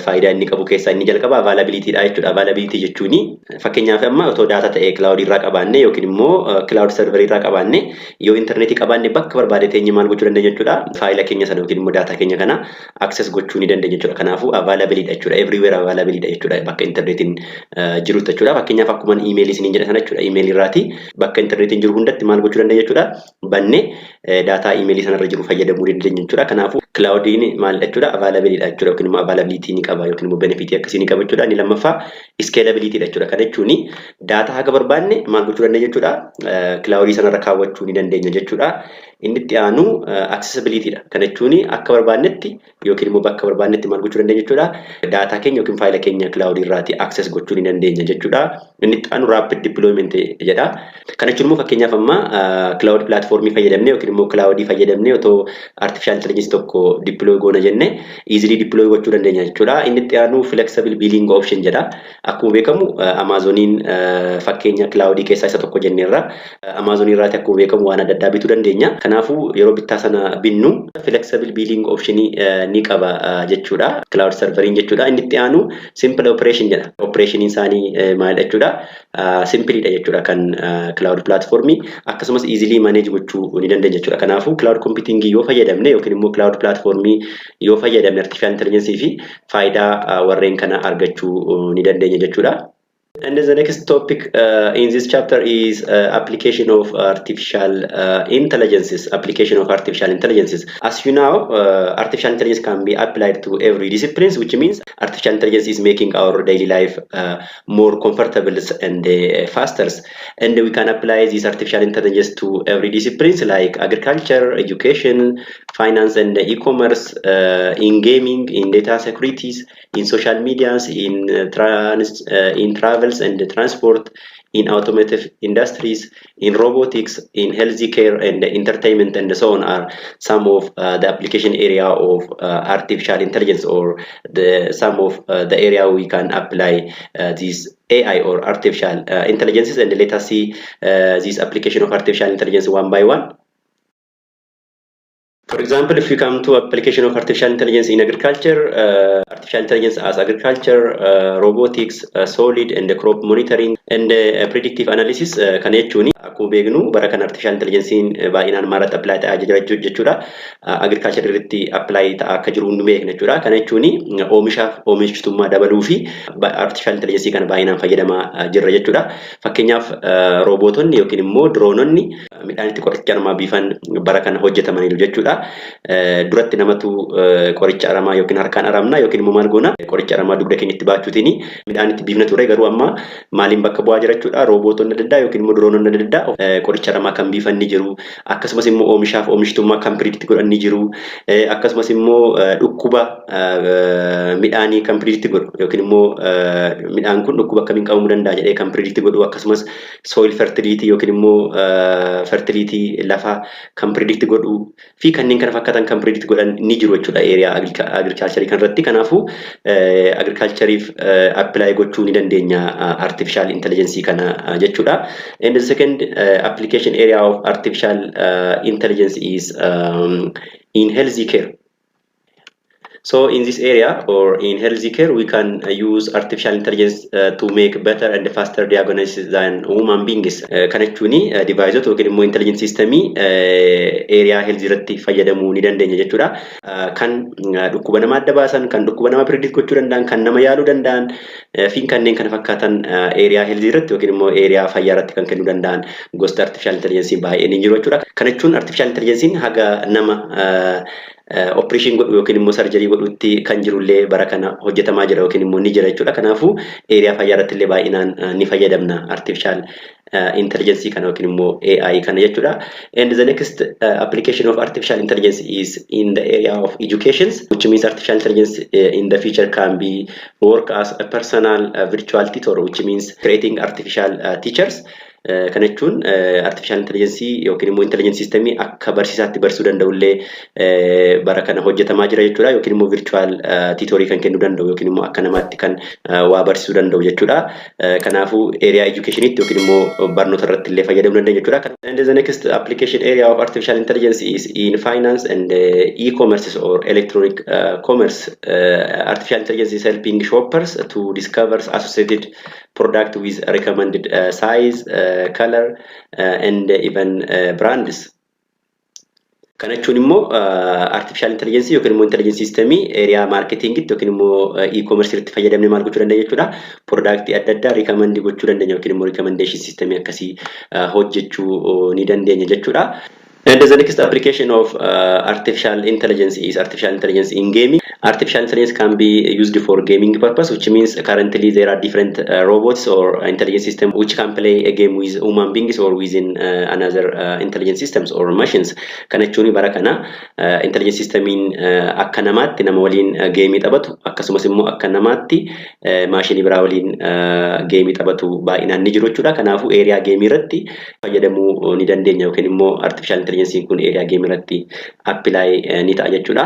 faayidaa inni qabu keessaa inni jalqaba availability dha jechuudha. Availability jechuuni fakkeenyaaf amma otoo data ta'ee cloud irraa qabaanne yookiin immoo cloud server irraa qabaanne yoo internetii qabaanne bakka barbaade teenye maal gochuu dandeenya jechuudha. Faayila keenya sana yookiin immoo data keenya kana access gochuu ni dandeenya jechuudha. Kanaafuu availability jechuudha. Everywhere availability jechuudha. Bakka internetiin jiru jechuudha. Fakkeenyaaf akkuma email isiniin jedhe sana jechuudha. Email irraati bakka internetiin jiru hundatti maal gochuu dandeenya jechuudha. Banne data email sanarra jiru fayyadamuu dandeenya jechuudha. Kanaafuu cloudin maal jechuudha? Availability jechuudha. Yookiin immoo availability ni qaba yookiin immoo benefit akkasii ni qaba jechuudha. Inni lammaffaa scalability jechuudha. Kana jechuun data haga barbaanne maal gochuu dandeenya jechuudha. Cloud sanarra kaawwachuu ni dandeenya jechuudha. Inni itti aanu accessibility dha. Kana jechuun akka barbaannetti yookiin immoo bakka barbaannetti maal gochuu dandeenya jechuudha. Data keenya yookiin faayila keenya cloud irraati access gochuu ni dandeenya jechuudha. Inni itti aanu rapid deployment jedha. Kana jechuun immoo fakkeenyaaf amma cloud platform fayyadamne yookiin immoo cloud fayyadamne otoo artificial intelligence tokko deploy goona jenne easily deploy gochuu dandeenya jechuudha. Inni itti aanu flexible billing option jedha. Akkuma beekamu Amazoniin fakkeenya cloud keessaa isa tokko jenneerra. Amazon irraati akkuma beekamu waan adda addaa bituu dandeenya. Kanaafuu yeroo bittaa sana binnu flexible billing option ni qaba jechuudha. Cloud serveriin jechuudha. Inni itti aanu simple operation jedha. Operation isaanii maal jechuudha? Simple dha jechuudha kan cloud platformii akkasumas easily manage gochuu ni dandeenya jechuudha. Kanaafuu cloud computing yoo fayyadamne yookiin immoo cloud platformii yoo fayyadamne artificial intelligence fi faayidaa warreen kana argachuu ni dandeenya jechuudha. And the next topic in this chapter is application of artificial intelligences. Application of artificial intelligences. As you know, artificial intelligence can be applied to every disciplines, which means artificial intelligence is making our daily life more comfortable and faster. And we can apply this artificial intelligence to every disciplines like agriculture, education, finance, and e-commerce, in gaming, in data securities, in social medias, in travel and transport, in automotive industries, in robotics, in healthcare and entertainment, and so on are some of the application area of artificial intelligence, or some of the area we can apply this AI or artificial intelligences. And let us see this application of artificial intelligence one by one. For example, if you come to application of artificial intelligence in agriculture, artificial intelligence as agriculture, robotics, solid and crop monitoring, and predictive analysis, kan jechuun akkuma beeknu bara kan artificial intelligence baay'inaan maalirratti apply ta'aa jira jechuudha. Agriculture irratti apply ta'aa akka jiru hundi beekna jechuudha. Kan jechuun oomishaaf oomishtummaa dabaluu fi artificial intelligence kana baay'inaan fayyadamaa jirra jechuudha. Fakkeenyaaf roobotonni yookiin immoo droononni midhaan itti qoricha namaa biifan bara kana hojjetamaniiru jechuudha. Duratti namatu qoricha aramaa yookiin harkaan aramna yookiin immoo maal goona qoricha aramaa dugda keenya itti baachuutiin midhaan itti biifna ture. Garuu amma maaliin bakka bu'aa jira jechuudha. Roobotonni adda addaa yookiin immoo droononni adda addaa qoricha aramaa kan biifan ni jiru. Akkasumas immoo oomishaaf oomishtummaa kan predict godhan ni jiru. Akkasumas immoo dhukkuba midhaanii kan predict godhu yookiin immoo midhaan kun dhukkuba akkamiin qabamuu danda'a jedhee kan predict godhu. Akkasumas soil fertility yookiin immoo fertility lafaa kan predict godhu fi kanneen kana fakkaatan kan predict godhan ni jiru jechuudha area agriculture kan irratti. Kanaafuu agricultureif apply gochuu ni dandeenya artificial intelligence kana jechuudha. And the second application area of artificial intelligence is in healthcare. So in this area or in healthcare, we can use artificial intelligence to make better and faster diagnosis than human beings. Kana jechuun device yookiin immoo intelligence system area health irratti fayyadamuu ni dandeenya jechuudha. Kan dhukkuba nama adda baasan, kan dhukkuba nama predict gochuu danda'an, kan nama yaaluu danda'an fi kanneen kana fakkaatan area health irratti yookiin immoo area fayyaa irratti kan kennuu danda'an gosta artificial intelligence baay'een ni jiru jechuudha. Kana jechuun artificial intelligence haga nama operation godhu yookiin immoo surgery godhutti kan jirullee bara kana hojjetamaa jira yookiin immoo ni jira jechuudha. Kanaafuu area fayyaa irratti illee baay'inaan ni fayyadamna artificial intelligence kana yookiin immoo AI kana jechuudha. And the next application of artificial intelligence is in the area of education, which means artificial intelligence in the future can be work as a personal virtual tutor, which means creating artificial teachers. Kana jechuun artificial intelligence yookiin immoo intelligence system akka barsiisaatti barsuu danda'ullee bara kana hojjetamaa jira jechuudha. Yookiin immoo virtual tutorii kan kennuu danda'u yookiin immoo akka namaatti kan waa barsiisuu danda'u jechuudha. Kanaafuu area educationitti yookiin immoo barnoota irratti illee fayyadamuu dandeenya jechuudha. And the next application area of artificial intelligence is in finance and e-commerce or electronic commerce. Artificial intelligence is helping shoppers to discover associated product with recommended size, color, and even brands. Kana jechuun immoo artificial intelligence yookiin immoo intelligence system area marketing yookiin immoo e-commerce irratti fayyadamne maal gochuu dandeenya jechuudha. Product adda addaa recommend gochuu dandeenya yookiin immoo recommendation system akkasii hojjechuu ni dandeenya jechuudha. And the next application of artificial intelligence is artificial intelligence in gaming. Artificial intelligence can be used for gaming purpose, which means currently there are different robots or intelligence systems which can play a game with human beings or within another intelligence systems or machines. Kana jechuun bara kana intelligence system akka namaatti nama waliin game taphatu akkasumas immoo akka namaatti maashinii biraa waliin game taphatu baay'inaan ni jiru jechuudha. Kanaafuu area game irratti fayyadamuu ni dandeenya yookiin immoo artificial intelligence kun area game irratti apply ni ta'a jechuudha.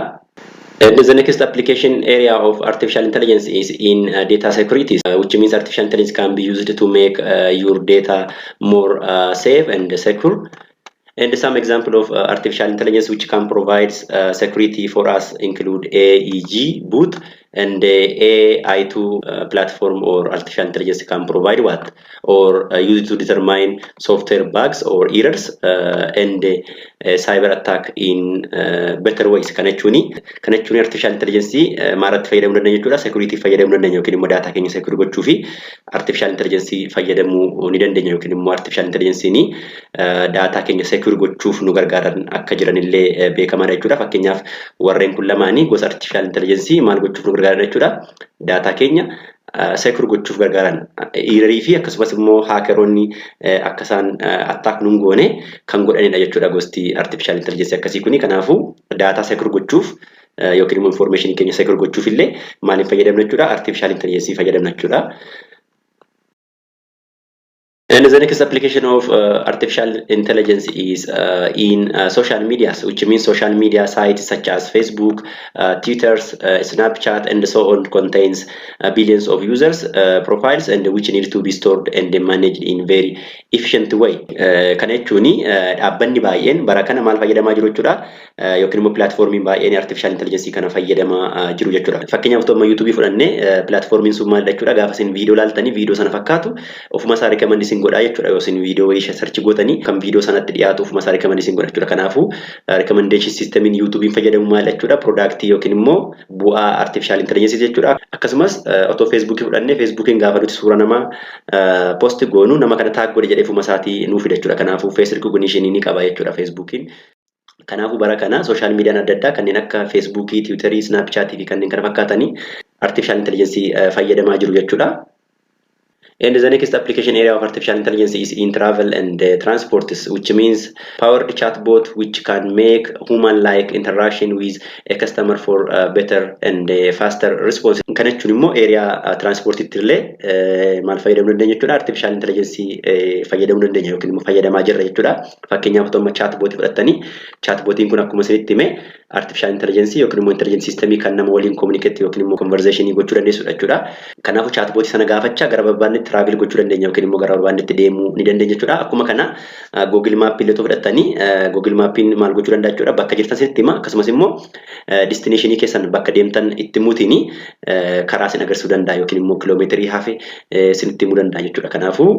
And the next application area of artificial intelligence is in data security, which means artificial intelligence can be used to make your data more safe and secure. And some example of artificial intelligence which can provide security for us include AEG boot and AI2 platform or artificial intelligence can provide what or used to determine software bugs or errors and cyber attack in better ways. Kana jechuun artificial intelligence maaratti fayyadamuu dandeenya jechuudha. Security fayyadamuu dandeenya yookiin immoo data keenya secure gochuu fi artificial intelligence fayyadamuu ni dandeenya yookiin immoo artificial intelligence ni data keenya secure gochuuf nu gargaaran akka jiranillee beekamaadha jechuudha. Fakkeenyaaf warreen kun lamaanii gosa artificial intelligence maal gochuuf nu gargaaran jechuudha. Data keenya secure gochuuf gargaaran errorii fi akkasumas immoo hackeroonni akka isaan attack nun goone kan godhanidha jechuudha gosti artificial intelligence akkasii kuni. Kanaafuu data secure gochuuf yookiin immoo information keenya secure gochuuf illee maaliin fayyadamna jechuudha? Artificial intelligence fayyadamna jechuudha. And the next application of artificial intelligence is in social media, which means social media sites such as Facebook, Twitter, Snapchat, and so on contains billions of users profiles and which need to be stored and managed in very efficient way. Kana jechuun dhaabbanni baay'een bara kana maal fayyadamaa jiru jechuudha yookiin immoo platformiin baay'een artificial intelligence kana fayyadamaa jiru jechuudha. Fakkeenyaaf tooma YouTube fudhannee platformiin sun maal jechuudha gaafa isin viidiyoo laaltanii viidiyoo sana fakkaatu ofuma isaa recommend isin godhaa jechuudha. Yoo isin viidiyoo wayii search gootanii kan viidiyoo sanatti dhiyaatu ofuma isaa recommend isin godha jechuudha. Kanaafuu recommendation systemiin YouTubein fayyadamu maal jechuudha product yookiin immoo bu'aa artificial intelligence jechuudha. Akkasumas otoo Facebook fudhannee Facebookin gaafa nuti suura namaa post goonu nama kana tag godhe jedhee ofuma isaatii nuuf fida jechuudha. Kanaafuu face recognition ni qaba jechuudha Facebookin. Kanaafuu bara kana social media adda addaa kanneen akka Facebook, Twitter, Snapchat fi kanneen kana fakkaatanii artificial intelligence fayyadamaa jiru jechuudha. And the next application area of artificial intelligence is in travel and transport, which means powered chatbot which can make human-like interaction with a customer for better and faster response. Kana jechuun immoo area transport ittillee maal fayyadamuu dandeenya jechuudha. Artificial intelligence fayyadamuu dandeenya yookiin immoo fayyadamaa jirra jechuudha. Fakkeenyaaf otoo chatbot fudhattanii chatbotiin kun akkuma isinitti hime artificial intelligence yookiin immoo intelligence system kan nama waliin communicate yookiin immoo conversation gochuu dandeessudha jechuudha. Kanaafuu chatbot sana gaafachaa gara barbaannetti travel gochuu dandeenya yookiin immoo gara barbaannetti deemuu ni dandeenya jechuudha. Akkuma kana Google Map illee fudhattanii Google Mapin maal gochuu danda'a jechuudha. Bakka jirtan sinitti hima akkasumas immoo destination keessan bakka deemtan itti muutini karaa sin agarsiisuu danda'a yookiin immoo kiiloomeetirii hafe sinitti himuu danda'a jechuudha. Kanaafuu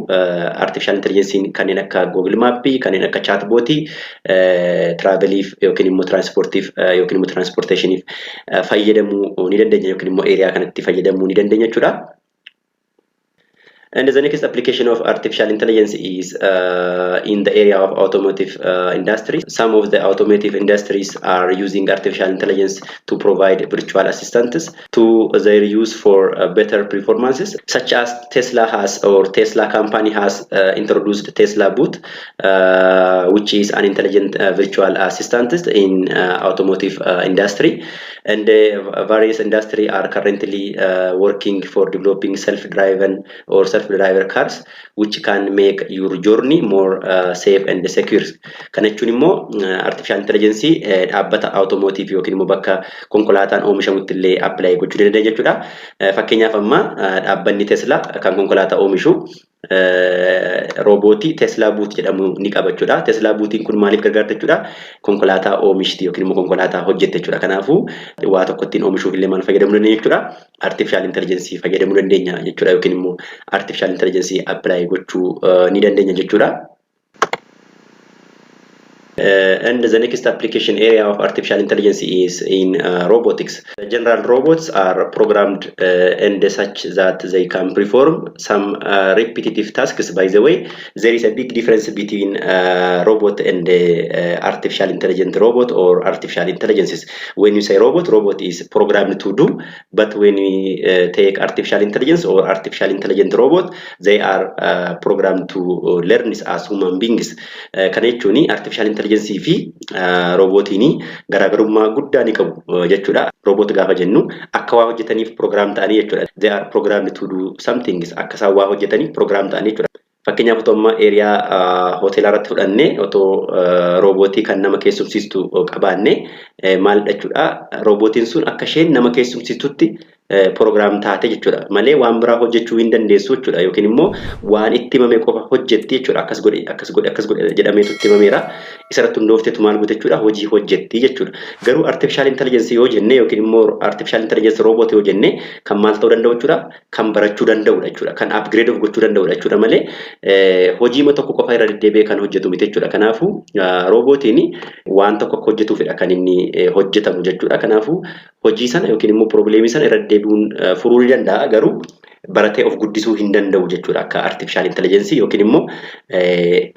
artificial intelligence kanneen akka Google Map kanneen akka chatbot traveliif yookiin immoo transportiif yookiin immoo transportationiif fayyadamuu ni dandeenya yookiin immoo area kanatti fayyadamuu ni dandeenya jechuudha. And the next application of artificial intelligence is in the area of automotive industry. Some of the automotive industries are using artificial intelligence to provide virtual assistants to their use for better performances, such as Tesla company has introduced Tesla Boot, which is an intelligent virtual assistant in automotive industry. And various industry are currently working for developing self-driven or self-driver cars, which can make your journey more safe and secure. Kana jechuun immoo artificial intelligence dhaabbata automotive yookiin immoo bakka konkolaataan oomishamutti illee apply gochuu dandeenya jechuudha. Fakkeenyaaf amma dhaabbanni Tesla kan konkolaataa oomishu roobootii Tesla Boot jedhamu ni qaba jechuudha. Tesla Bootiin kun maaliif gargaarta jechuudha? Konkolaataa oomishti yookiin immoo konkolaataa hojjette jechuudha. Kanaafuu waa tokko ittiin oomishuuf illee maal fayyadamuu dandeenya jechuudha? Artificial intelligence fayyadamuu dandeenya jechuudha yookiin immoo artificial intelligence apply gochuu ni dandeenya jechuudha. And the next application area of artificial intelligence is in robotics. General robots are programmed and such that they can perform some repetitive tasks. By the way, there is a big difference between robot and artificial intelligent robot or artificial intelligences. When you say robot is programmed to do, but when we take artificial intelligence or artificial intelligent robot, they are programmed to learn as human beings. Kana jechuun artificial intelligence fi robotiini garaagarummaa guddaa ni qabu jechuudha. Robot gaafa jennu akka waa hojjetaniif program ta'anii jechuudha. They are programmed to do something akka isaan waa hojjetaniif program ta'anii jechuudha. Fakkeenyaaf otoo amma eeriyaa hoteelaa irratti fudhannee otoo robotii kan nama keessumsiistu qabaanne maal jechuudha. Robotiin sun akka isheen nama keessumsiistutti program taate jechuudha. Malee waan biraa hojjechuu hin dandeessu jechuudha yookiin immoo waan itti himame qofa hojjetti jechuudha. Akkas godhe jedhameetu itti himameera. Isarratti hundoofteetu maal goote jechuudha? Hojii hojjetti jechuudha. Garuu artificial intelligence yoo jenne yookiin immoo artificial intelligence robot yoo jenne kan maal ta'uu danda'u jechuudha? Kan barachuu danda'udha jechuudha. Kan upgrade of gochuu danda'udha jechuudha malee hojiima tokko qofa irra deddeebi'ee kan hojjetu miti jechuudha. Kanaafuu robotiin waan tokko akka hojjetuufidha kan inni hojjetamu jechuudha. Kanaafuu hojii sana yookiin immoo probleemii sana irra deddeebi'uun furuu ni danda'a garuu baratee of guddisuu hin danda'u jechuudha akka artificial intelligence yookiin immoo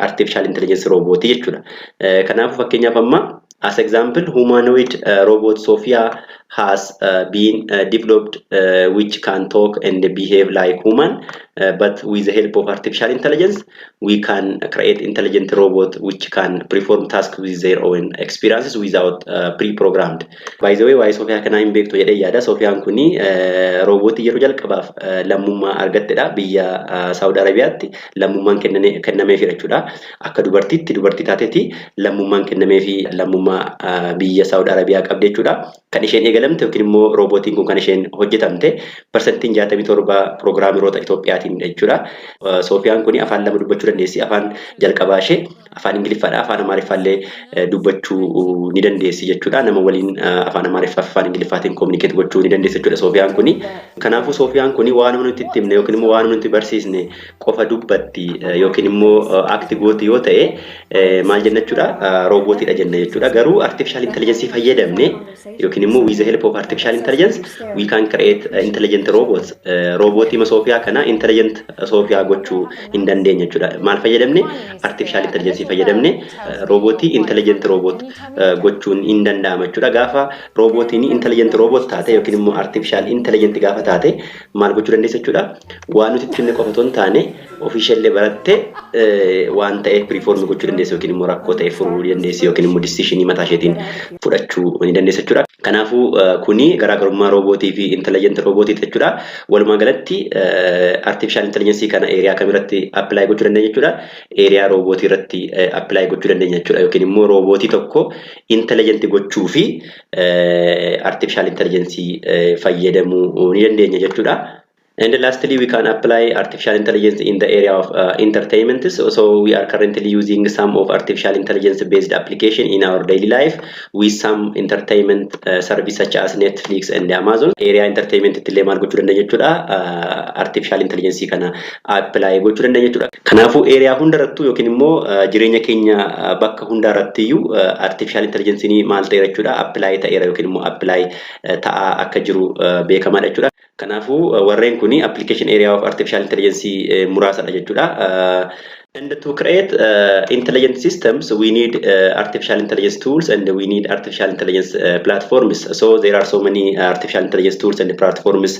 artificial intelligence robotii jechuudha. Kanaafuu fakkeenyaaf amma as example humanoid robot Sophia has been developed which can talk and behave like human, but with the help of artificial intelligence we can create intelligent robot which can perform tasks with their own experiences without pre-programmed. By the way, why Sophia kana hin beektu jedhee yaada. Sophiyaan kuni robotii yeroo jalqabaaf lammummaa argattedha biyya Saudi Arabiyaatti. Lammummaan kennameefii jechuudha. Akka dubartiitti dubartii taateeti lammummaan kennameefii lammummaa biyya Saudi Arabiyaa qabdi jechuudha. Kan isheen eegalamte yookiin immoo robotiin kun kan isheen hojjetamte persentiin 67 programmeroota Itoophiyaatiin jechuudha. Sophiyaan kuni afaan lama dubbachuu dandeessi. Afaan jalqabaa ishee afaan Ingiliffaadha. Afaan Amaariffaallee dubbachuu ni dandeessi jechuudha. Nama waliin afaan Amaariffaa afaan Ingiliffaatiin communicate gochuu ni dandeessi jechuudha Sophiyaan kuni. Kanaafuu Sophiyaan kuni waan nuti itti himne yookiin immoo waan nuti barsiisne qofa dubbatti yookiin immoo akti gooti yoo ta'e maal jenna jechuudha? Robotiidha jenna jechuudha. Garuu artificial intelligence fayyadamne yookiin immoo with the help of artificial intelligence we can create intelligent robots. Robotii ma Sophia kana intelligent Sophia gochuu hin dandeenya jechuudha. Maal fayyadamne? Artificial intelligence fayyadamne robotii intelligent robot gochuun hin danda'ama jechuudha. Gaafa robotiin intelligent robot taate yookiin immoo artificial intelligent gaafa taate maal gochuu dandeessa jechuudha? Waan nuti ittiin qofa otoo hin taane officially baratte waan ta'e perform gochuu dandeessa yookiin immoo rakkoo ta'e furuu dandeessa yookiin immoo decision mataa isheetiin fudhachuu ni dandeessa jechuudha. Kanaafuu kuni garaagarummaa robotii fi intelligent robotii jechuudha. Walumaa galatti artificial intelligence kana area kamirratti apply gochuu dandeenya jechuudha. Area robotii irratti apply gochuu dandeenya jechuudha yookiin immoo robotii tokko intelligent gochuu fi artificial intelligence fayyadamuu ni dandeenya jechuudha. And lastly, we can apply artificial intelligence in the area of entertainment. So we are currently using some of artificial intelligence based application in our daily life with some entertainment service such as Netflix and Amazon. Area entertainment tille maal gochuu dandeenya jechuudha. Artificial intelligence kana apply gochuu dandeenya jechuudha. Kanaafuu area hundarrattu yookiin immoo jireenya keenya bakka hundarrattiyyuu artificial intelligence ni maal ta'e jechuudha. Apply ta'eera yookiin immoo apply ta'a akka jiru beekamaadha jechuudha. Kanaafuu warreen kuni application area of artificial intelligence muraasadha jechuudha. And to create intelligent systems, we need artificial intelligence tools and we need artificial intelligence platforms. So there are so many artificial intelligence tools and platforms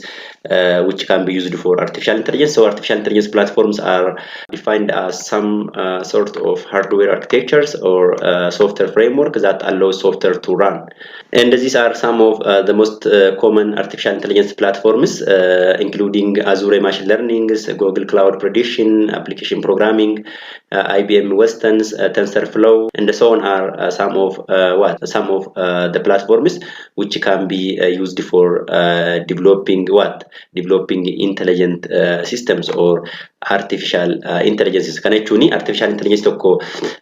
which can be used for artificial intelligence. So artificial intelligence platforms are defined as some sort of hardware architectures or software framework that allows software to run. And these are some of the most common artificial intelligence platforms, including Azure Machine Learning, Google Cloud Prediction, Application Programming, IBM Westons, TensorFlow, and so on are some of the platforms which can be used for developing intelligent systems or artificial intelligence. Kana jechuun artificial intelligence tokko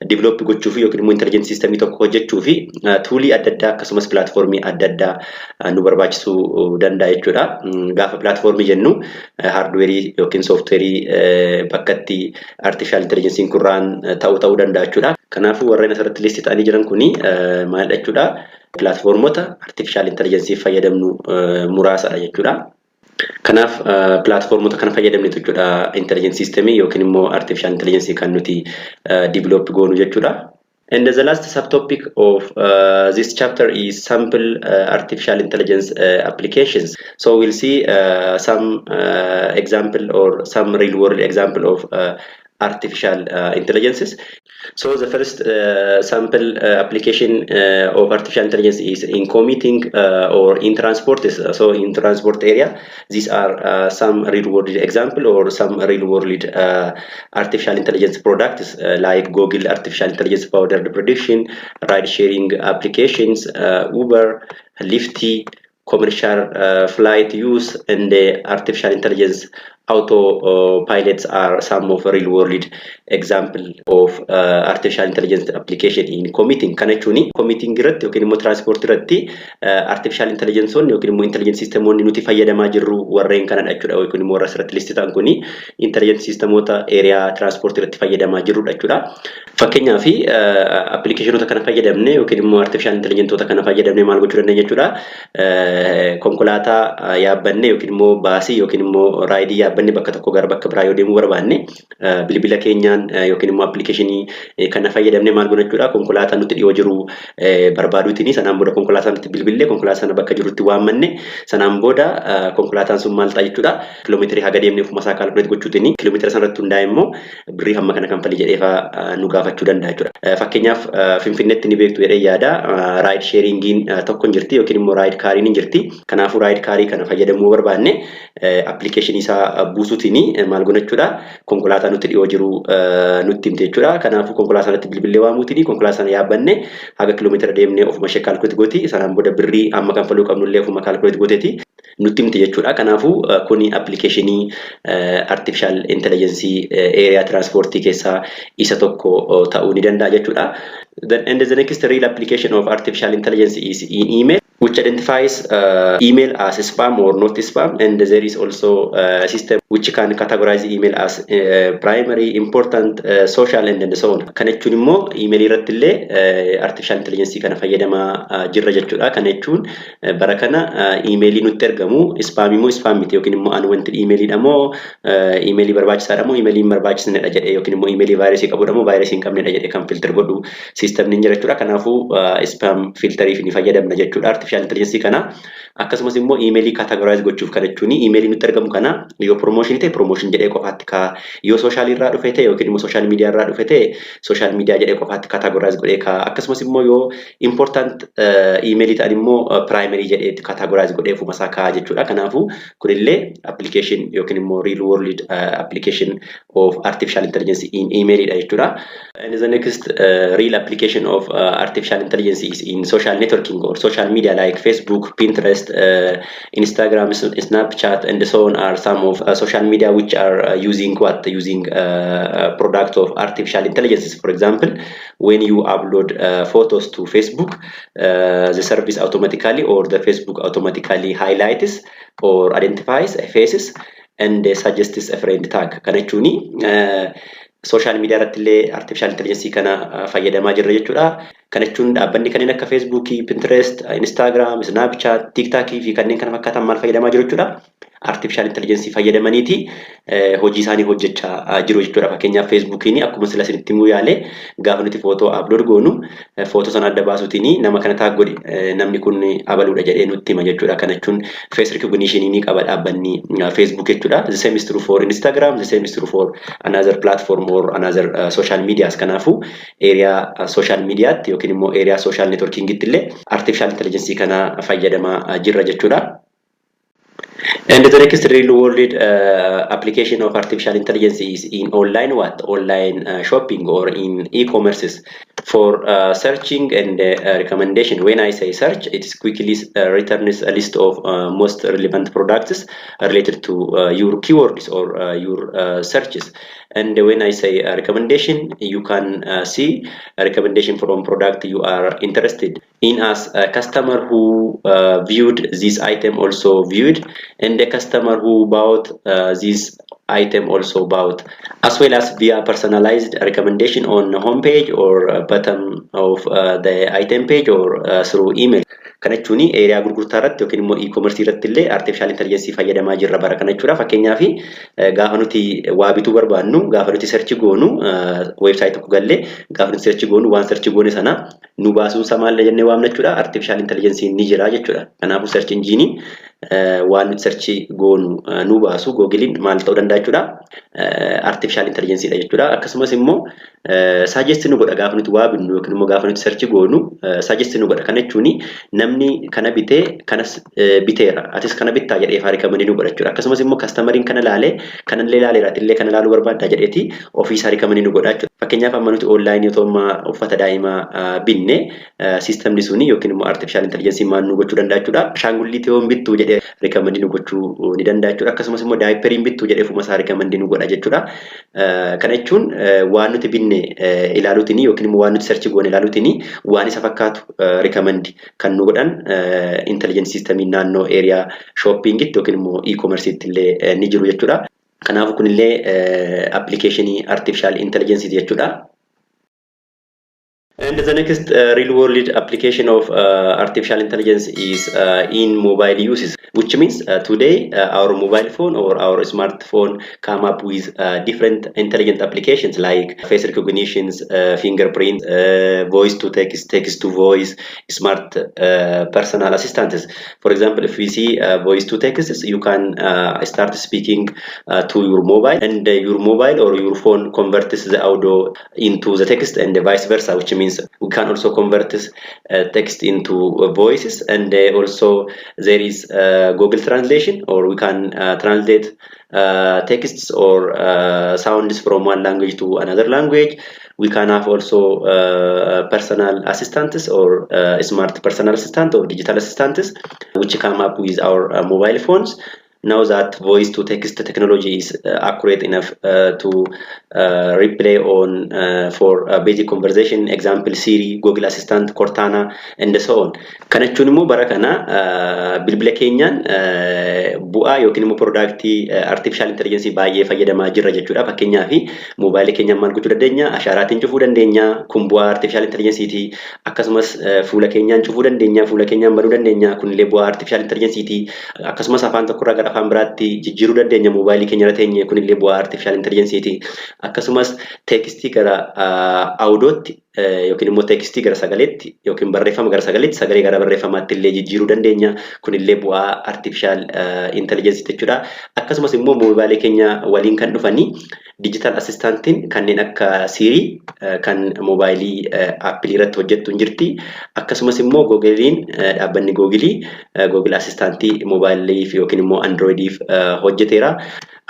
develop gochuuf yookiin immoo intelligent system tokko hojjechuuf toolii adda addaa akkasumas platformii adda addaa nu barbaachisuu danda'a jechuudha. Gaafa platformii jennu hardware yookiin software bakkatti artificial intelligence kun run ta'uu danda'a jechuudha. Kanaafuu warreen asirratti list ta'anii jiran kuni maal jechuudha? Platformota artificial intelligence fayyadamnu muraasadha jechuudha. Kanaaf platformota kana fayyadamne jechuudha intelligent system yookiin immoo artificial intelligence kan nuti develop goonu jechuudha. And the last subtopic of this chapter is sample artificial intelligence applications. So we'll see some example or some real world example of artificial intelligences. So the first sample application of artificial intelligence is in commuting or in transport. So in transport area, these are some real-world example or some real-world artificial intelligence products like Google Artificial Intelligence Powered Prediction, ride-sharing applications, Uber, Lyft, commercial flight use, and artificial intelligence auto pilots are some of real world example of artificial intelligence application in commuting. Kana jechuun commuting irratti yookiin immoo transport irratti artificial intelligence yookiin immoo intelligent system nuti fayyadamaa jirru warreen kanadha jechuudha. Yookiin immoo asirratti list ta'an kuni intelligent systemota area transport irratti fayyadamaa jirrudha jechuudha. Fakkeenyaaf applicationota kana fayyadamne yookiin immoo artificial intelligenceota kana fayyadamne maal gochuu dandeenya jechuudha. Konkolaataa yaabbanne yookiin immoo baasii yookiin immoo raayidii yaabbanne bakka tokko gara bakka biraa yoo deemuu barbaanne bilbila keenyaan yookiin immoo applicationii kana fayyadamne maal goona jechuudha. Konkolaataa nuti dhiyoo jiru barbaaduutiin sanaan booda konkolaataa nuti bilbilee konkolaataa sana bakka jirutti waammanne sanaan booda konkolaataan sun maal ta'a jechuudha. Kiiloomeetirii haga deemnee ofuma isaa kaalkuleet gochuutiin kiiloomeetira sanarratti hundaa'e immoo birrii hamma kana kanfalii jedheefaa nu gaafachuu danda'a jechuudha. Fakkeenyaaf Finfinneetti ni beektu jedhee yaada raayid sheeringiin tokko hin jirti yookiin immoo raayid kaariin hin jirti. Kanaafuu raayid kaarii kana fayyadamuu barbaanne application isaa buusuutiin maal goona jechuudha. Konkolaataa nuti dhiyoo jiru nutti himte jechuudha. Kanaafuu konkolaataa sanatti bilbilee waamuutiin konkolaataa sana yaabbanne haga kiiloomeetira deemnee ofuma ishee kaalkuleet gooti. Sanaan booda birrii amma kanfaluu qabnullee ofuma kaalkuleet gooteeti nutti himte jechuudha. Kanaafuu kuni applicationii artificial intelligence area transportii keessaa isa tokko ta'uu ni danda'a jechuudha. And the next real application of artificial intelligence is in email, which identifies email as spam or not spam, and there is also a system which can categorize email as primary, important, social, and so on. Kana jechuun immoo email irratti illee artificial intelligence kana fayyadamaa jirra jechuudha. Kana jechuun bara kana emailii nutti ergamu spam immoo spam miti yookiin immoo unwanted emailii dha moo emailii barbaachisaadha moo emailii hin barbaachisnedha jedhee yookiin immoo emailii vaayirasii qabudha moo vaayirasii hin qabnedha jedhee kan filter godhu systemni jira jechuudha. Kanaafuu spam filteriif ni fayyadamna jechuudha artificial intelligence kana. Akkasumas immoo emailii categorize gochuuf kana jechuun emailii nutti ergamu kana yoo promotion ta'e promotion jedhee qofaatti ka yoo social irraa dhufe ta'e yookiin immoo social media irraa dhufe ta'e social media jedhee qofaatti categorize godhee ka akkasumas immoo yoo important emailii ta'an immoo primary jedhee categorize godhee ofuma isaa kaa jechuudha. Kanaafuu kunillee application yookiin immoo real world application of artificial intelligence in email dha jechuudha. And the next real application of artificial intelligence is in social networking or social media like Facebook, Pinterest, Instagram, Snapchat, and so on are some of social media which are using product of artificial intelligence. For example, when you upload photos to Facebook, the service automatically or the Facebook automatically highlights or identifies faces and suggests a friend tag. Kana jechuun social media irratti illee artificial intelligence kana fayyadamaa jirra jechuudha. Kana jechuun dhaabbanni kanneen akka Facebook, Pinterest, Instagram, Snapchat, TikTok fi kanneen kana fakkaatan maal fayyadamaa jiru jechuudha. artificial intelligence fayyadamaniiti hojii isaanii hojjechaa jiru jechuudha. Fakkeenyaaf Facebookiin akkuma sila isinitti himuu yaale gaafa nuti footoo upload goonu footoo sana adda baasuutiin nama kana taag godhi namni kun abaluudha jedhee nutti hima jechuudha. Kana jechuun face recognition ni qaba dhaabbanni Facebook jechuudha. The same is true for Instagram, the same is true for another platform or another social medias. Kanaafu area social mediaatti yookiin immoo area social networking illee artificial intelligence kana fayyadamaa jirra jechuudha. And the next real world application of artificial intelligence is in online online shopping or in e-commerces for searching and recommendation. When I say search, it quickly returns a list of most relevant products related to your keywords or your searches. And when I say recommendation, you can see a recommendation from product you are interested in. As a customer who viewed this item also viewed, and the customer who bought this item also bought, as well as via personalized recommendation on the homepage or bottom of the item page or through email. Kana jechuun area gurgurtaa irratti yookiin immoo e-commerce irratti illee artificial intelligence fayyadamaa jirra bara kana jechuudha. Fakkeenyaaf gaafa nuti waa bituu barbaannu gaafa nuti search goonu website tokko gallee gaafa nuti search goonu waan search goone sana nu baasuun samaallee jennee waamna jechuudha. Artificial intelligence ni jira jechuudha. Kanaafuu search engine waan nuti search goonu nu baasu Googlein maal ta'uu danda'a jechuudha. Artificial intelligence dha jechuudha. Akkasumas immoo suggest nu godha gaafa nuti waa binnu yookiin immoo gaafa nuti search goonu suggest nu godha. Kana jechuun namni kana bitee kanas biteera atis kana bittaa jedhee recommend nu godha jechuudha. Akkasumas immoo customeriin kana laalee kanallee laaleeratillee kana laaluu barbaadda jedheeti ofii isaa recommend nu godha jechuudha. Fakkeenyaaf amma nuti online yoo ta'u uffata daa'imaa binne systemni suni yookiin immoo artificial intelligence maan nu gochuu danda'a jechuudha. Shaangulliitii yoo bittuu jedhee recommend nu gochuu ni danda'a jechuudha. Akkasumas immoo daayiperiin bittuu jedhee ofuma isaa recommend nu godha jechuudha. Kana jechuun waan nuti binne ilaaluutiin yookiin immoo waan nuti search goone ilaaluutiin waan isa fakkaatu recommend kan nu godhan intelligence system naannoo area shopping yookiin immoo e-commerce illee ni jiru jechuudha. Kanaafuu kunillee application artificial intelligence jechuudha. And the next real world application of artificial intelligence is in mobile uses, which means today our mobile phone or our smartphone come up with different intelligent applications like face recognitions, fingerprint, voice to text, text to voice, smart personal assistants. For example, if we see voice to text, you can start speaking to your mobile, and your mobile or your phone converts the audio into the text and vice versa, which means we can also convert this text into voices, and also there is Google Translation, or we can translate texts or sounds from one language to another language. We can have also personal assistants or smart personal assistant or digital assistants, which come up with our mobile phones. Now that voice to text technology is accurate enough to replay on for basic conversation, example Siri, Google Assistant, Cortana, and so on. Kana jechuun immoo bara kana bilbila keenyaan bu'aa yookiin immoo product artificial intelligence baay'ee fayyadamaa jirra jechuudha. Fakkeenyaaf mobile keenyaan maal gochuu dandeenya? Ashaaraatiin cufuu dandeenya. Kun bu'aa artificial intelligence ti. Akkasumas fuula keenyaan cufuu dandeenya. Fuula keenyaan banuu dandeenya. Kunillee bu'aa artificial intelligence ti. Akkasumas afaan tokko irraa gara afaan biraatti jijjiiruu dandeenya mobile keenya irra teenye. Kunillee bu'aa artificial intelligence ti. Akkasumas tekstii gara audiotti yookiin immoo tekstii gara sagaleetti yookiin barreeffama gara sagaleetti sagalee gara barreeffamaatti illee jijjiiruu dandeenya. Kunillee bu'aa artificial intelligence jechuudha. Akkasumas immoo mobile keenya waliin kan dhufanii digital assistantiin kanneen akka Siri kan mobile Apple irratti hojjettu jirti. Akkasumas immoo Googlein dhaabbanni Google assistantii mobile yookiin immoo Androidiif hojjeteera.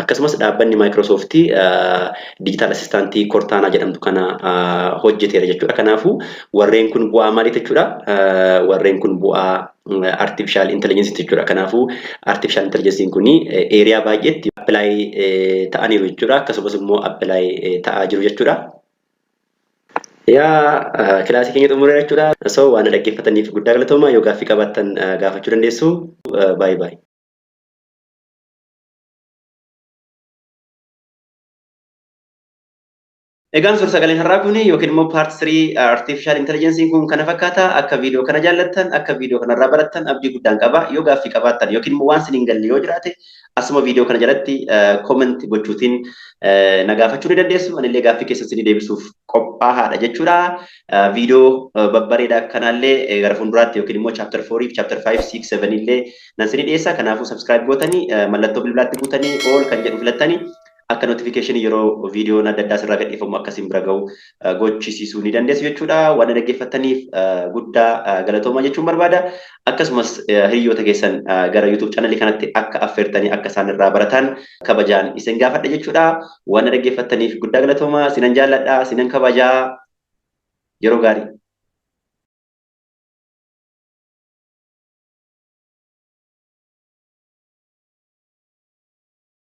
Akkasumas dhaabbanni Microsoft digital assistantii Cortana jedhamtu kana hojjeteera jechuudha. Kanaafuu warreen kun bu'aa maaliiti jechuudha? Warreen kun bu'aa artificial intelligence jechuudha. Kanaafuu artificial intelligence kuni area baay'eetti apply ta'aniiru jechuudha. Akkasumas immoo apply ta'aa jiru jechuudha. Yaa kilaasii keenya xumureera jechuudha. So waan dhaggeeffataniif guddaa galatooma. Yoo gaaffii qabaattan gaafachuu dandeessu. Bye bye. Egaan suur sagaleen har'aa kun yookiin immoo paart 3 artificial intelligence kun kana fakkaata akka viidiyoo kana jaallattan akka viidiyoo kanarraa barattan abdii guddaan qaba yoo gaaffii qabaattan yookiin immoo waan isin hin galle yoo jiraate asuma viidiyoo kana jalatti comment gochuutiin na gaafachuu ni dandeessu anillee gaaffii keessan isin deebisuuf qophaa'aadha jechuudha. Viidiyoo babbareedaa kanallee gara fuulduraatti yookiin immoo chapter 4 fi chapter 5 6 7 illee nan isin dhiyeessa kanaafuu subscribe gootanii mallattoo bilbilaatti guutanii all kan jedhu filattanii akka notification yeroo viidiyoon adda addaa sirraa gadhiifamu akkasiin bira ga'u gochisiisuu ni dandeessu jechuudha. Waan dhaggeeffattaniif guddaa galatoomaa jechuun barbaada. Akkasumas hiriyoota keessan gara YouTube channel kanatti akka affeertanii akka isaan irraa baratan kabajaan isin gaafadha jechuudha. Waan dhaggeeffattaniif guddaa galatoomaa sinan jaalladha sinan kabajaa yeroo gaarii.